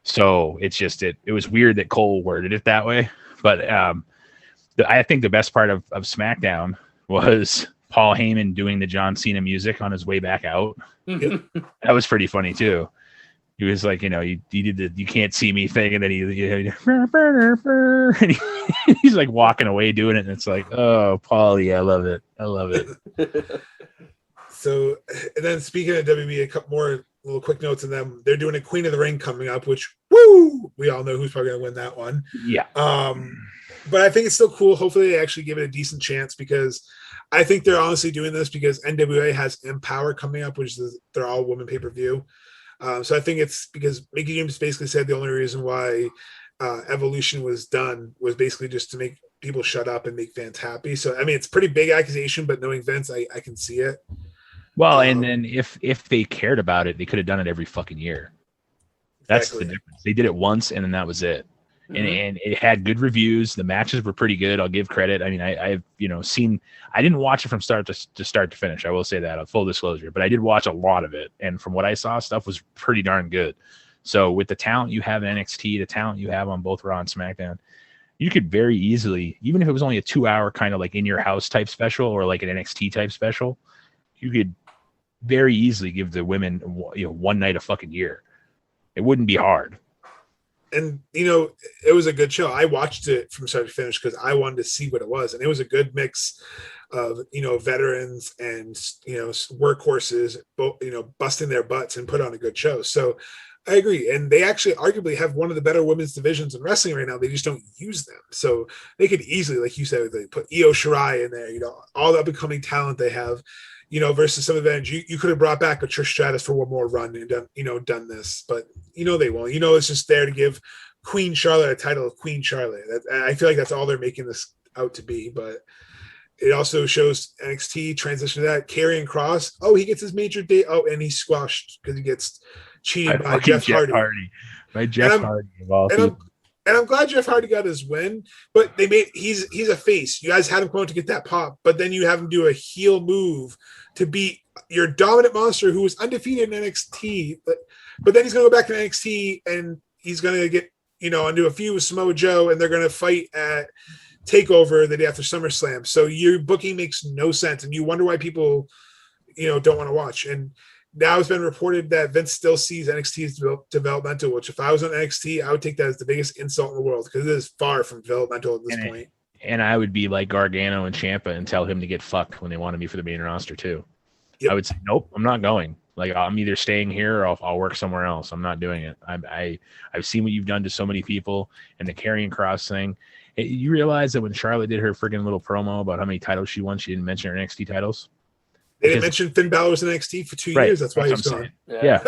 S2: So it's just, it was weird that Cole worded it that way. But I think the best part of SmackDown was Paul Heyman doing the John Cena music on his way back out. That was pretty funny too. He was like, he did the "you can't see me" thing, and then he's like walking away doing it, and it's like, oh, Paulie, I love it.
S5: So, and then speaking of WWE, a couple more little quick notes on them. They're doing a Queen of the Ring coming up, which, woo, we all know who's probably going to win that one.
S2: Yeah.
S5: But I think it's still cool. Hopefully they actually give it a decent chance, because I think they're honestly doing this because NWA has Empower coming up, which is their all-woman pay-per-view. So I think it's because Mickey James basically said the only reason why Evolution was done was basically just to make people shut up and make fans happy. So, I mean, it's a pretty big accusation, but knowing Vince, I can see it.
S2: Well, and then if they cared about it, they could have done it every fucking year. That's
S5: Exactly.
S2: the difference. They did it once, and then that was it. And it had good reviews. The matches were pretty good. I'll give credit. I mean, I've seen. I didn't watch it from start to finish. I will say that, full disclosure. But I did watch a lot of it, and from what I saw, stuff was pretty darn good. So with the talent you have in NXT, the talent you have on both Raw and SmackDown, you could very easily, even if it was only a 2-hour kind of like in your house type special or like an NXT type special, you could very easily give the women one night a fucking year. It wouldn't be hard.
S5: And it was a good show. I watched it from start to finish because I wanted to see what it was, and it was a good mix of veterans and workhorses, both busting their butts and put on a good show. So I agree, and they actually arguably have one of the better women's divisions in wrestling right now. They just don't use them, so they could easily, like you said, they put Io Shirai in there. All the up and coming talent they have. Versus some events, you could have brought back a Trish Stratus for one more run and done this, but they won't. It's just there to give Queen Charlotte a title of Queen Charlotte. I feel like that's all they're making this out to be, but it also shows NXT transition to that. Karrion Kross, he gets his major date. And he's squashed because he gets cheated by Jeff Hardy.
S2: By Jeff Hardy of all people.
S5: And I'm glad Jeff Hardy got his win, but he's a face. You guys had him going to get that pop, but then you have him do a heel move to beat your dominant monster who was undefeated in NXT. But then he's going to go back to NXT and he's going to get, into a feud with Samoa Joe, and they're going to fight at TakeOver the day after SummerSlam. So your booking makes no sense, and you wonder why people, don't want to watch. And now it's been reported that Vince still sees NXT as developmental, which if I was on NXT, I would take that as the biggest insult in the world because it is far from developmental at this point.
S2: And I would be like Gargano and Ciampa and tell him to get fucked when they wanted me for the main roster too.
S5: Yep.
S2: I would say, nope, I'm not going. Like, I'm either staying here or I'll work somewhere else. I'm not doing it. I've seen what you've done to so many people, and the Karrion Kross thing. You realize that when Charlotte did her friggin' little promo about how many titles she won, she didn't mention her NXT titles.
S5: They didn't mention Finn Balor was in NXT for 2 years. That's why he's gone.
S2: Yeah,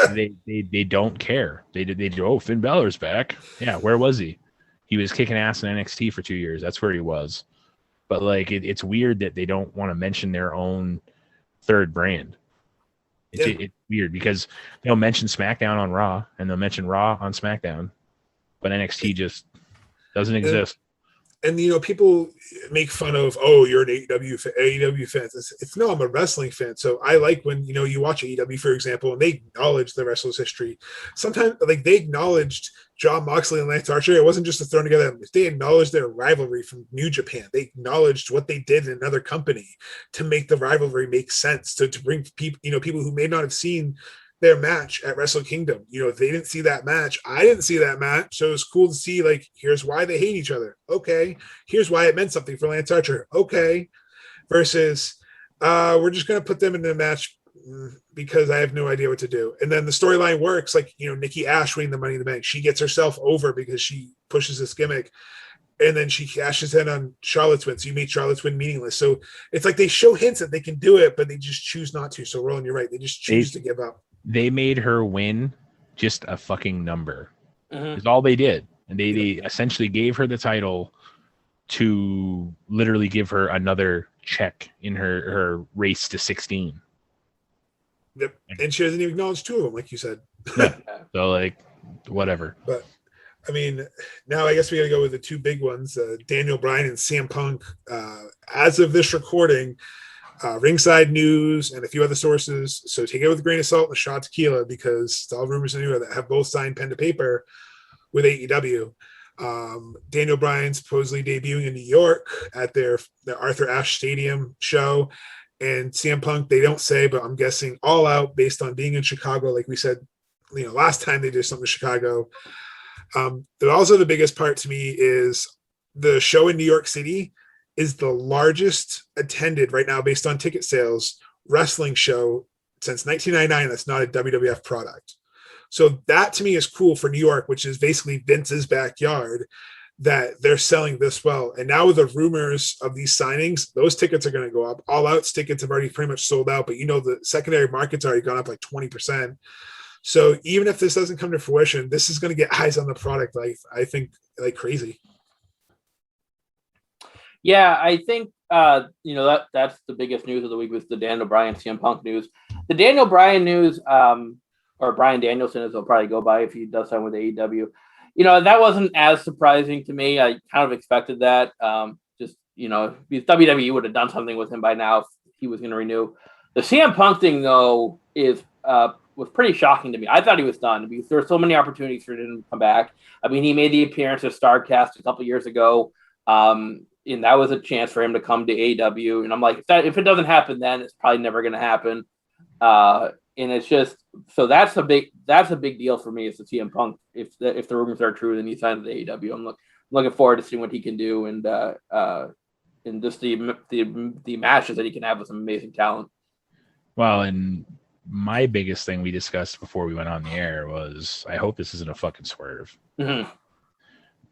S2: they don't care. They do. Finn Balor's back. Yeah, where was he? He was kicking ass in NXT for 2 years. That's where he was. But like, it's weird that they don't want to mention their own third brand. It's weird because they'll mention SmackDown on Raw and they'll mention Raw on SmackDown, but NXT just doesn't exist.
S5: And people make fun of, you're an AEW fan. It's no, I'm a wrestling fan. So I like when you watch AEW, for example, and they acknowledge the wrestler's history. Sometimes like they acknowledged Jon Moxley and Lance Archer. It wasn't just a thrown together. They acknowledged their rivalry from New Japan. They acknowledged what they did in another company to make the rivalry make sense. To bring people, people who may not have seen their match at Wrestle Kingdom. They didn't see that match. I didn't see that match. So it's cool to see, like, here's why they hate each other. Okay. Here's why it meant something for Lance Archer. Okay. Versus, we're just going to put them in the match because I have no idea what to do. And then the storyline works, like, Nikki Ash winning the Money in the Bank. She gets herself over because she pushes this gimmick. And then she cashes in on Charlotte's win. So you made Charlotte's win meaningless. So it's like they show hints that they can do it, but they just choose not to. So Roland, you're right. They just choose to give up.
S2: They made her win just a fucking number. Is all they did. And they essentially gave her the title to literally give her another check in her race to 16.
S5: Yep. And she doesn't even acknowledge two of them, like you said.
S2: Yeah. So, like, whatever.
S5: But, I mean, now I guess we got to go with the two big ones, Daniel Bryan and CM Punk. As of this recording, Ringside News and a few other sources. So take it with a grain of salt and a shot of tequila because it's all rumors anyway that have both signed pen to paper with AEW. Daniel Bryan supposedly debuting in New York at their Arthur Ashe Stadium show. And CM Punk, they don't say, but I'm guessing All Out based on being in Chicago. Like we said, last time they did something in Chicago. But also the biggest part to me is the show in New York City is the largest attended right now based on ticket sales wrestling show since 1999. That's not a WWF product. So that to me is cool for New York, which is basically Vince's backyard, that they're selling this well. And now with the rumors of these signings, those tickets are going to go up. All Out's tickets have already pretty much sold out, but the secondary market's already gone up like 20%. So even if this doesn't come to fruition, this is going to get eyes on the product, I think, like crazy.
S6: Yeah, I think that's the biggest news of the week was the Daniel Bryan CM Punk news. The Daniel Bryan news, or Bryan Danielson, as he'll probably go by if he does something with AEW. That wasn't as surprising to me. I kind of expected that. Because WWE would have done something with him by now if he was going to renew. The CM Punk thing, though, was pretty shocking to me. I thought he was done because there were so many opportunities for him to come back. I mean, he made the appearance at StarCast a couple years ago. And that was a chance for him to come to AEW. And I'm like, if it doesn't happen then, it's probably never going to happen. And it's just, so that's a big deal for me as the CM Punk. If the rumors are true, then he signed to AEW. I'm looking forward to seeing what he can do and just the matches that he can have with some amazing talent.
S2: Well, and my biggest thing we discussed before we went on the air was, I hope this isn't a fucking swerve.
S6: Mm-hmm.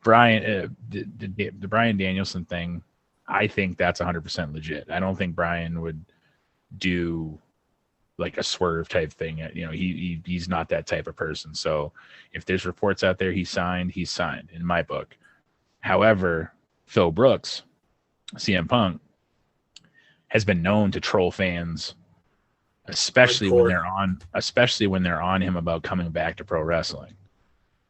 S2: Brian, the Bryan Danielson thing, I think that's 100% legit. I don't think Brian would do like a swerve type thing. He's not that type of person. So if there's reports out there he's signed in my book. However, Phil Brooks, CM Punk, has been known to troll fans, especially when they're on him about coming back to pro wrestling.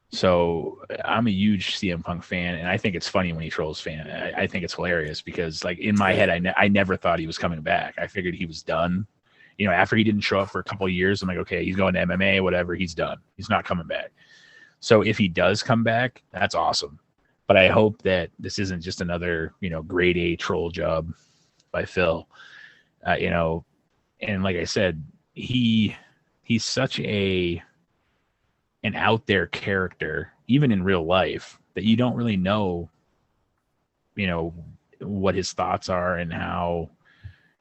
S2: So I'm a huge CM Punk fan, and I think it's funny when he trolls fans. I think it's hilarious because, like, in my head, I never thought he was coming back. I figured he was done. After he didn't show up for a couple of years, I'm like, okay, he's going to MMA, whatever. He's done. He's not coming back. So if he does come back, that's awesome. But I hope that this isn't just another, grade A troll job by Phil. And like I said, he's such an out there character, even in real life, that you don't really know, what his thoughts are and how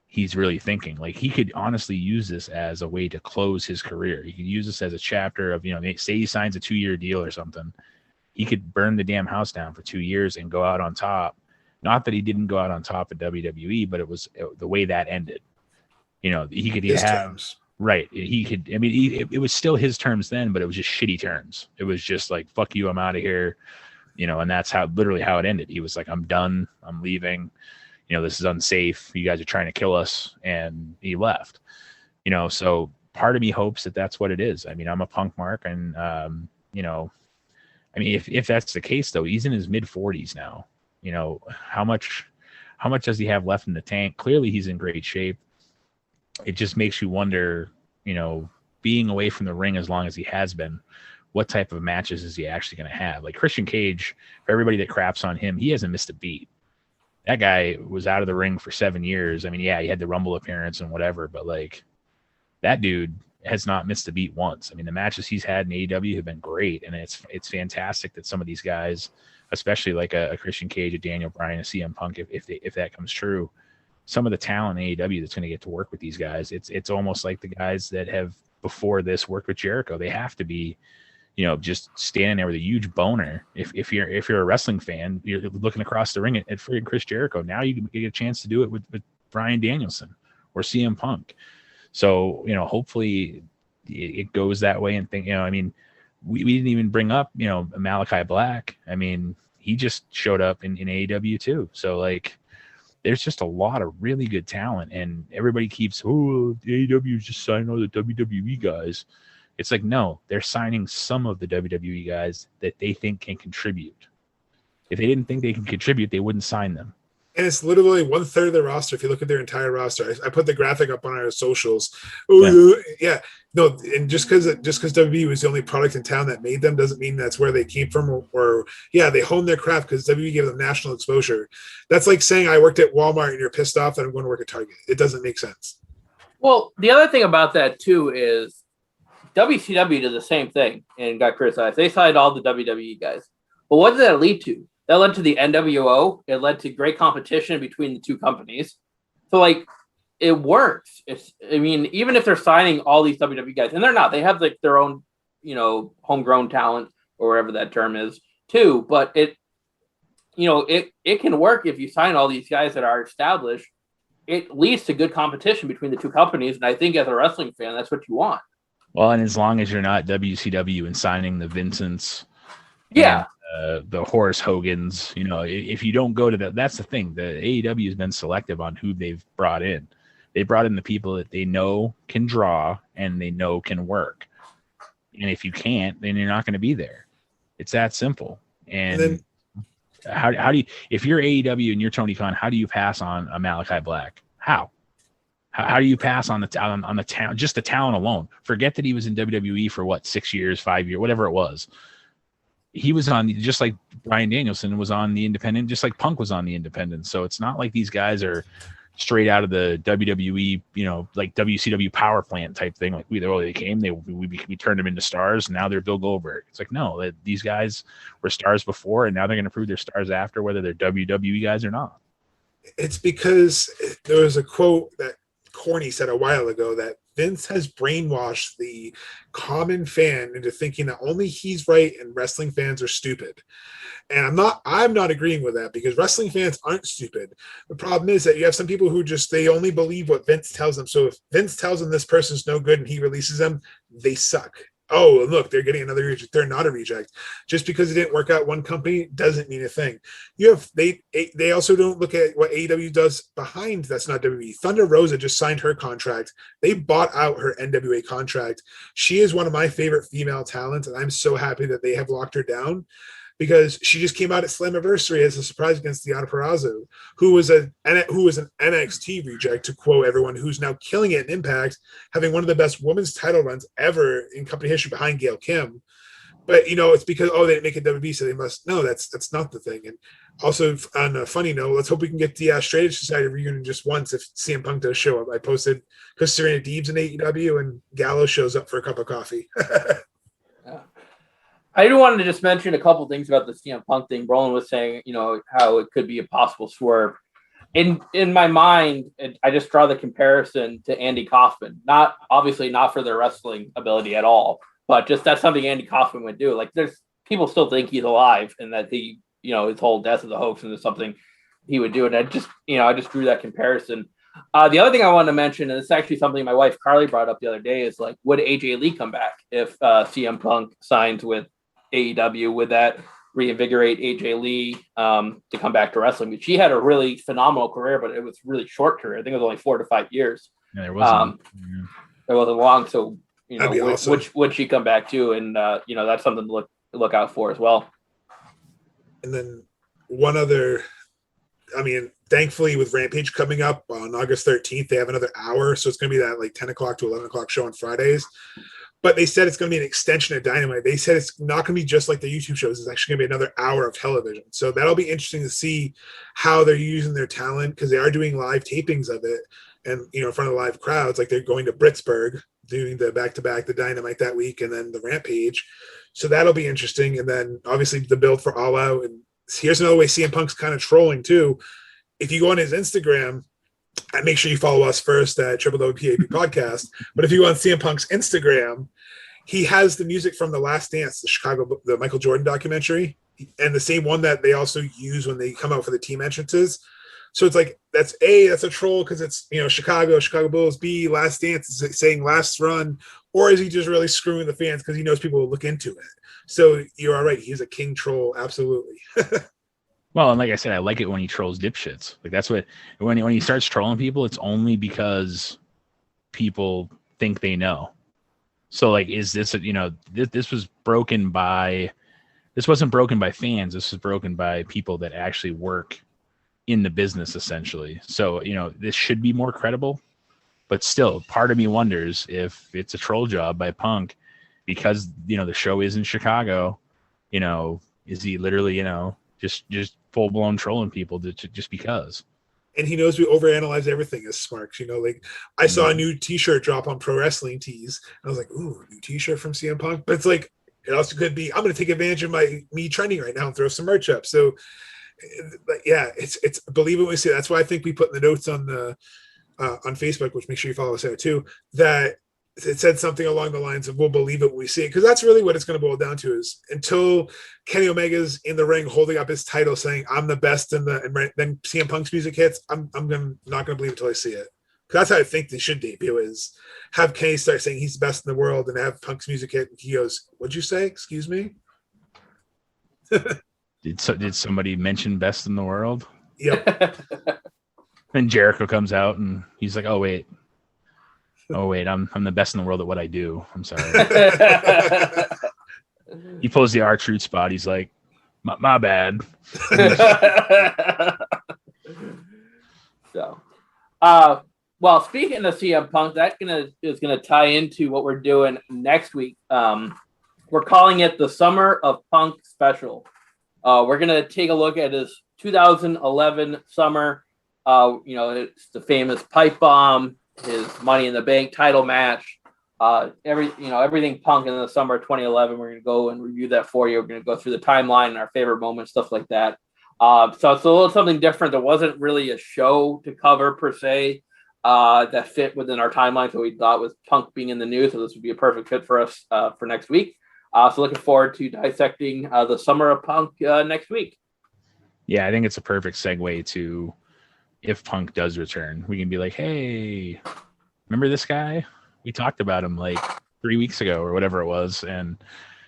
S2: he's really thinking. Like, he could honestly use this as a way to close his career. He could use this as a chapter of, say he signs a 2-year deal or something. He could burn the damn house down for 2 years and go out on top. Not that he didn't go out on top at WWE, but it was the way that ended. He could
S5: His
S2: have
S5: terms.
S2: Right. He could, it was still his terms then, but it was just shitty terms. It was just like, fuck you, I'm out of here. And that's literally how it ended. He was like, I'm done. I'm leaving. This is unsafe. You guys are trying to kill us. And he left, so part of me hopes that that's what it is. I'm a Punk mark. And, if that's the case though, he's in his mid 40s now, how much does he have left in the tank? Clearly he's in great shape. It just makes you wonder, being away from the ring as long as he has been, what type of matches is he actually going to have? Like Christian Cage, for everybody that craps on him, he hasn't missed a beat. That guy was out of the ring for 7 years. He had the Rumble appearance and whatever, but like that dude has not missed a beat once. The matches he's had in AEW have been great, and it's fantastic that some of these guys, especially like a Christian Cage, a Daniel Bryan, a CM Punk, if that comes true, some of the talent in AEW that's going to get to work with these guys, it's almost like the guys that have before this worked with Jericho. They have to be, just standing there with a huge boner. If you're a wrestling fan, you're looking across the ring at freaking Chris Jericho. Now you get a chance to do it with Bryan Danielson or CM Punk. So, hopefully it goes that way. And think, we didn't even bring up, Malachi Black. He just showed up in AEW too. So like, there's just a lot of really good talent, and everybody keeps, AEW is just signing all the WWE guys. It's like, no, they're signing some of the WWE guys that they think can contribute. If they didn't think they can contribute, they wouldn't sign them.
S5: And it's literally 1/3 of their roster. If you look at their entire roster, I put the graphic up on our socials. Yeah. No, and just because WWE was the only product in town that made them doesn't mean that's where they came from. Or they honed their craft because WWE gave them national exposure. That's like saying I worked at Walmart and you're pissed off that I'm going to work at Target. It doesn't make sense.
S6: Well, the other thing about that too is WCW did the same thing and got criticized. They signed all the WWE guys, but what did that lead to? That led to the NWO. It led to great competition between the two companies. So, like, it works. Even if they're signing all these WWE guys, and they're not, they have like their own, homegrown talent or whatever that term is too. But it can work if you sign all these guys that are established. It leads to good competition between the two companies, and I think as a wrestling fan, that's what you want.
S2: Well, and as long as you're not WCW and signing the Vincents.
S6: Yeah.
S2: the Horace Hogans. You know, if you don't go to that, that's the thing. The AEW has been selective on who they've brought in. They brought in the people that they know can draw and they know can work. And if you can't, then you're not going to be there. It's that simple. And then, how do you, if you're AEW and you're Tony Khan, how do you pass on a Malachi Black? How do you pass on the talent, just the talent alone? Forget that he was in WWE for what, 6 years, 5 years, whatever it was. He was on, just like Bryan Danielson was on the Independent, just like Punk was on the Independent. So it's not like these guys are straight out of the WWE, you know, like WCW power plant type thing. Like they came, we turned them into stars. And now they're Bill Goldberg. It's like, no, these guys were stars before, and now they're going to prove they're stars after, whether they're WWE guys or not.
S5: It's because there was a quote that Corny said a while ago that Vince has brainwashed the common fan into thinking that only he's right and wrestling fans are stupid. And I'm not agreeing with that, because wrestling fans aren't stupid. The problem is that you have some people who they only believe what Vince tells them. So if Vince tells them this person's no good and he releases them, they suck. Oh, look, they're getting another reject. They're not a reject. Just because it didn't work out one company doesn't mean a thing. They also don't look at what AEW does behind that's not WWE. Thunder Rosa just signed her contract. They bought out her NWA contract. She is one of my favorite female talents, and I'm so happy that they have locked her down, because she just came out at Slammiversary as a surprise against Deonna Purrazzo, who was an NXT reject, to quote everyone, who's now killing it in Impact, having one of the best women's title runs ever in company history behind Gail Kim. But, you know, it's because, they didn't make it WWE, so they must. No, that's not the thing. And also, on a funny note, let's hope we can get the Straight Edge Society reunion just once if CM Punk does show up. I posted because Serena Deeb's in AEW and Gallows shows up for a cup of coffee.
S6: I do want to just mention a couple things about the CM Punk thing. Brolin was saying, you know, how it could be a possible swerve. In my mind, I just draw the comparison to Andy Kaufman. Obviously not for their wrestling ability at all, but just that's something Andy Kaufman would do. Like, there's people still think he's alive and that he, you know, his whole death is a hoax and there's something he would do. And I just drew that comparison. The other thing I wanted to mention, and it's actually something my wife Carly brought up the other day, is like, would AJ Lee come back if CM Punk signs with AEW? Would that reinvigorate AJ Lee to come back to wrestling? But she had a really phenomenal career, but it was really short career. I think it was only 4 to 5 years.
S2: Yeah, there wasn't.
S6: It wasn't long. So, you know,
S5: awesome.
S6: would she come back too? And you know, that's something to look out for as well.
S5: And then one other, thankfully with Rampage coming up on August 13th, they have another hour. So it's going to be that like 10 o'clock to 11 o'clock show on Fridays. But they said it's going to be an extension of Dynamite. They said it's not going to be just like the YouTube shows. It's actually going to be another hour of television. So that'll be interesting to see how they're using their talent, because they are doing live tapings of it and, you know, in front of live crowds. Like, they're going to Britsburg, doing the back-to-back, the Dynamite that week, and then the Rampage. So that'll be interesting. And then obviously the build for All Out. And here's another way CM Punk's kind of trolling too. If you go on his Instagram, and make sure you follow us first at WWPAP Podcast. But if you go on CM Punk's Instagram, he has the music from The Last Dance, the Michael Jordan documentary, and the same one that they also use when they come out for the team entrances. So it's like, that's a troll because it's, you know, Chicago Bulls. B, Last Dance is saying last run, or is he just really screwing the fans because he knows people will look into it? So you're all right. He's a king troll, absolutely.
S2: Well, and like I said, I like it when he trolls dipshits. Like, that's what, when he starts trolling people, it's only because people think they know. So, like, is this, you know, this wasn't broken by fans. This was broken by people that actually work in the business, essentially. So, you know, this should be more credible, but still, part of me wonders if it's a troll job by Punk because, you know, the show is in Chicago. You know, is he literally, you know, just full blown trolling people just because?
S5: And he knows we overanalyze everything as Smarks. You know, like, I saw a new T-shirt drop on Pro Wrestling Tees, and I was like, "Ooh, new T-shirt from CM Punk." But it's like, it also could be, I'm going to take advantage of me trending right now and throw some merch up. So, yeah, it's believe it when we see it. That's why I think we put in the notes on Facebook, which make sure you follow us there too, that it said something along the lines of, we'll believe it when we see it. Because that's really what it's going to boil down to, is until Kenny Omega's in the ring holding up his title saying, I'm the best, and then CM Punk's music hits, I'm not going to believe it until I see it. Because that's how I think they should debut, is have Kenny start saying he's the best in the world and have Punk's music hit. And he goes, what'd you say? Excuse me?
S2: Did somebody mention best in the world?
S5: Yep.
S2: Then Jericho comes out and he's like, oh wait, I'm the best in the world at what I do. I'm sorry. He pulls the R-Truth spot. He's like, my bad.
S6: So, well, speaking of CM Punk, that is gonna tie into what we're doing next week. We're calling it the Summer of Punk Special. We're gonna take a look at his 2011 summer. It's the famous pipe bomb, his Money in the Bank title match, everything Punk in the summer of 2011. We're gonna go and review that for you. We're gonna go through the timeline and our favorite moments, stuff like that. So it's a little something different. There wasn't really a show to cover per se that fit within our timeline. So we thought with Punk being in the news, so this would be a perfect fit for us for next week. So looking forward to dissecting the Summer of Punk next week.
S2: Yeah, I think it's a perfect segue to if Punk does return. We can be like, hey, remember this guy? We talked about him like 3 weeks ago or whatever it was. And,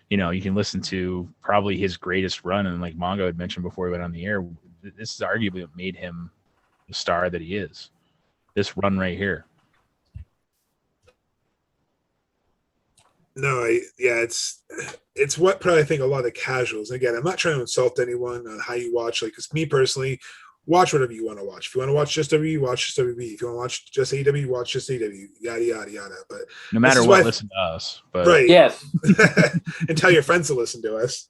S2: you can listen to probably his greatest run. And like Mongo had mentioned before we went on the air, this is arguably what made him the star that he is. This run right here.
S5: No, it's what probably I think a lot of the casuals. Again, I'm not trying to insult anyone on how you watch. Like, because me personally, watch whatever you want to watch. If you want to watch just WWE, watch just WWE. If you want to watch just AEW, watch just AEW. Yada yada yada. But
S2: no matter what, listen to us. But
S5: right,
S6: yes,
S5: and tell your friends to listen to us.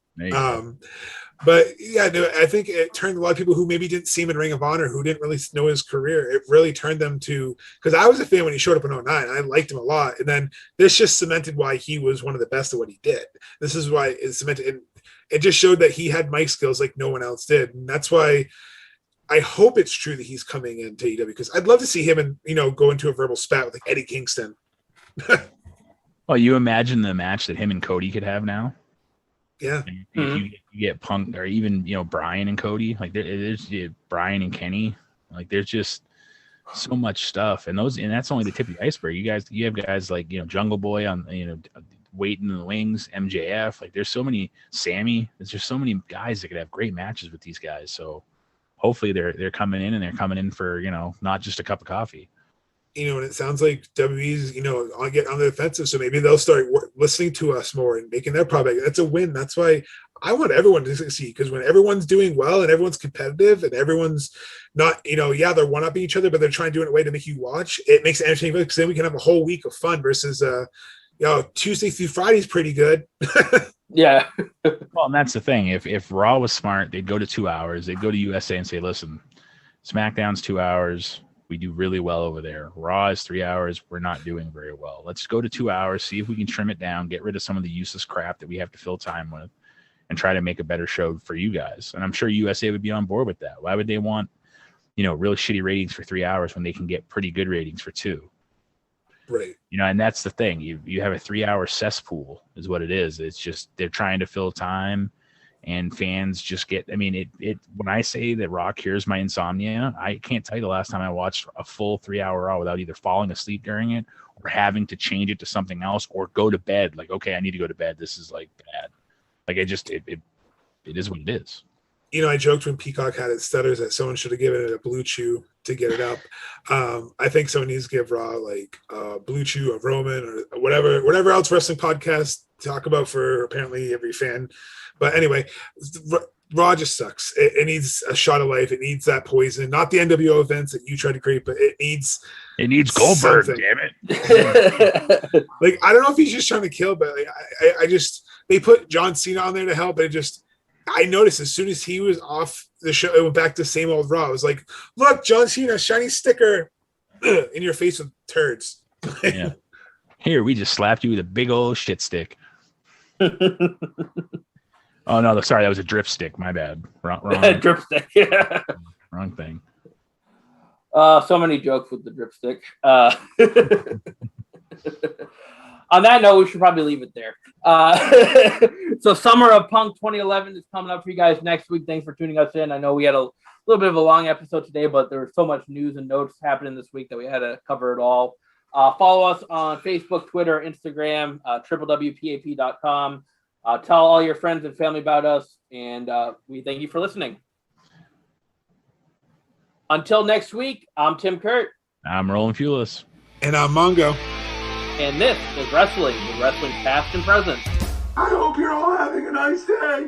S5: But yeah, no, I think it turned a lot of people who maybe didn't see him in Ring of Honor, who didn't really know his career. It really turned them to, because I was a fan when he showed up in 09. I liked him a lot. And then this just cemented why he was one of the best at what he did. This is why it cemented, and it just showed that he had mic skills like no one else did. And that's why I hope it's true that he's coming into AEW, because I'd love to see him and, go into a verbal spat with like Eddie Kingston.
S2: Well, you imagine the match that him and Cody could have now.
S5: Yeah.
S2: If you get Punk, or even Brian and Cody, like there's Brian and Kenny, like there's just so much stuff, and that's only the tip of the iceberg. You have guys like Jungle Boy on waiting in the wings, MJF, like there's so many, Sammy. There's just so many guys that could have great matches with these guys. So hopefully they're coming in, and they're coming in for not just a cup of coffee.
S5: And it sounds like WWE's, get on the defensive. So maybe they'll start listening to us more and making their product. That's a win. That's why I want everyone to succeed, because when everyone's doing well and everyone's competitive and everyone's not, they're one-upping each other, but they're trying to do it in a way to make you watch. It makes it entertaining, because then we can have a whole week of fun versus, Tuesday through Friday is pretty good.
S6: Yeah.
S2: Well, and that's the thing. If Raw was smart, they'd go to 2 hours. They'd go to USA and say, listen, SmackDown's 2 hours. We do really well over there. Raw is 3 hours. We're not doing very well. Let's go to 2 hours, see if we can trim it down, get rid of some of the useless crap that we have to fill time with, and try to make a better show for you guys. And I'm sure USA would be on board with that. Why would they want, really shitty ratings for 3 hours when they can get pretty good ratings for 2?
S5: Right.
S2: And that's the thing. You have a 3 hour cesspool is what it is. It's just they're trying to fill time. And fans just get, when I say that Raw cures my insomnia, I can't tell you the last time I watched a full 3 hour Raw without either falling asleep during it or having to change it to something else or go to bed. Like, okay, I need to go to bed. This is like bad. Like it is what it is.
S5: I joked when Peacock had its stutters that someone should have given it a Blue Chew to get it up. I think someone needs to give Raw like Blue Chew of Roman or whatever else wrestling podcasts talk about for apparently every fan. But anyway, Raw just sucks. It needs a shot of life. It needs that poison, not the NWO events that you try to create, but it needs
S2: Goldberg,
S5: something.
S2: damn it.
S5: Like, I don't know if he's just trying to kill, but they put John Cena on there to help. I noticed as soon as he was off the show, it went back to the same old Raw. I was like, look, John Cena, shiny sticker in your face with turds.
S2: Yeah. Here, we just slapped you with a big old shit stick. Oh, no, sorry, that was a drip stick. My bad. Wrong.
S6: Drip stick, yeah.
S2: Wrong thing.
S6: So many jokes with the drip stick. On that note, we should probably leave it there. So Summer of Punk 2011 is coming up for you guys next week. Thanks for tuning us in. I know we had a little bit of a long episode today, but there was so much news and notes happening this week that we had to cover it all. Follow us on Facebook, Twitter, Instagram, www.pap.com. Tell all your friends and family about us, And we thank you for listening. Until next week, I'm Tim Kurt.
S2: I'm Roland Fulis.
S5: And I'm Mongo.
S6: And this is Wrestling, with wrestling past and present.
S7: I hope you're all having a nice day.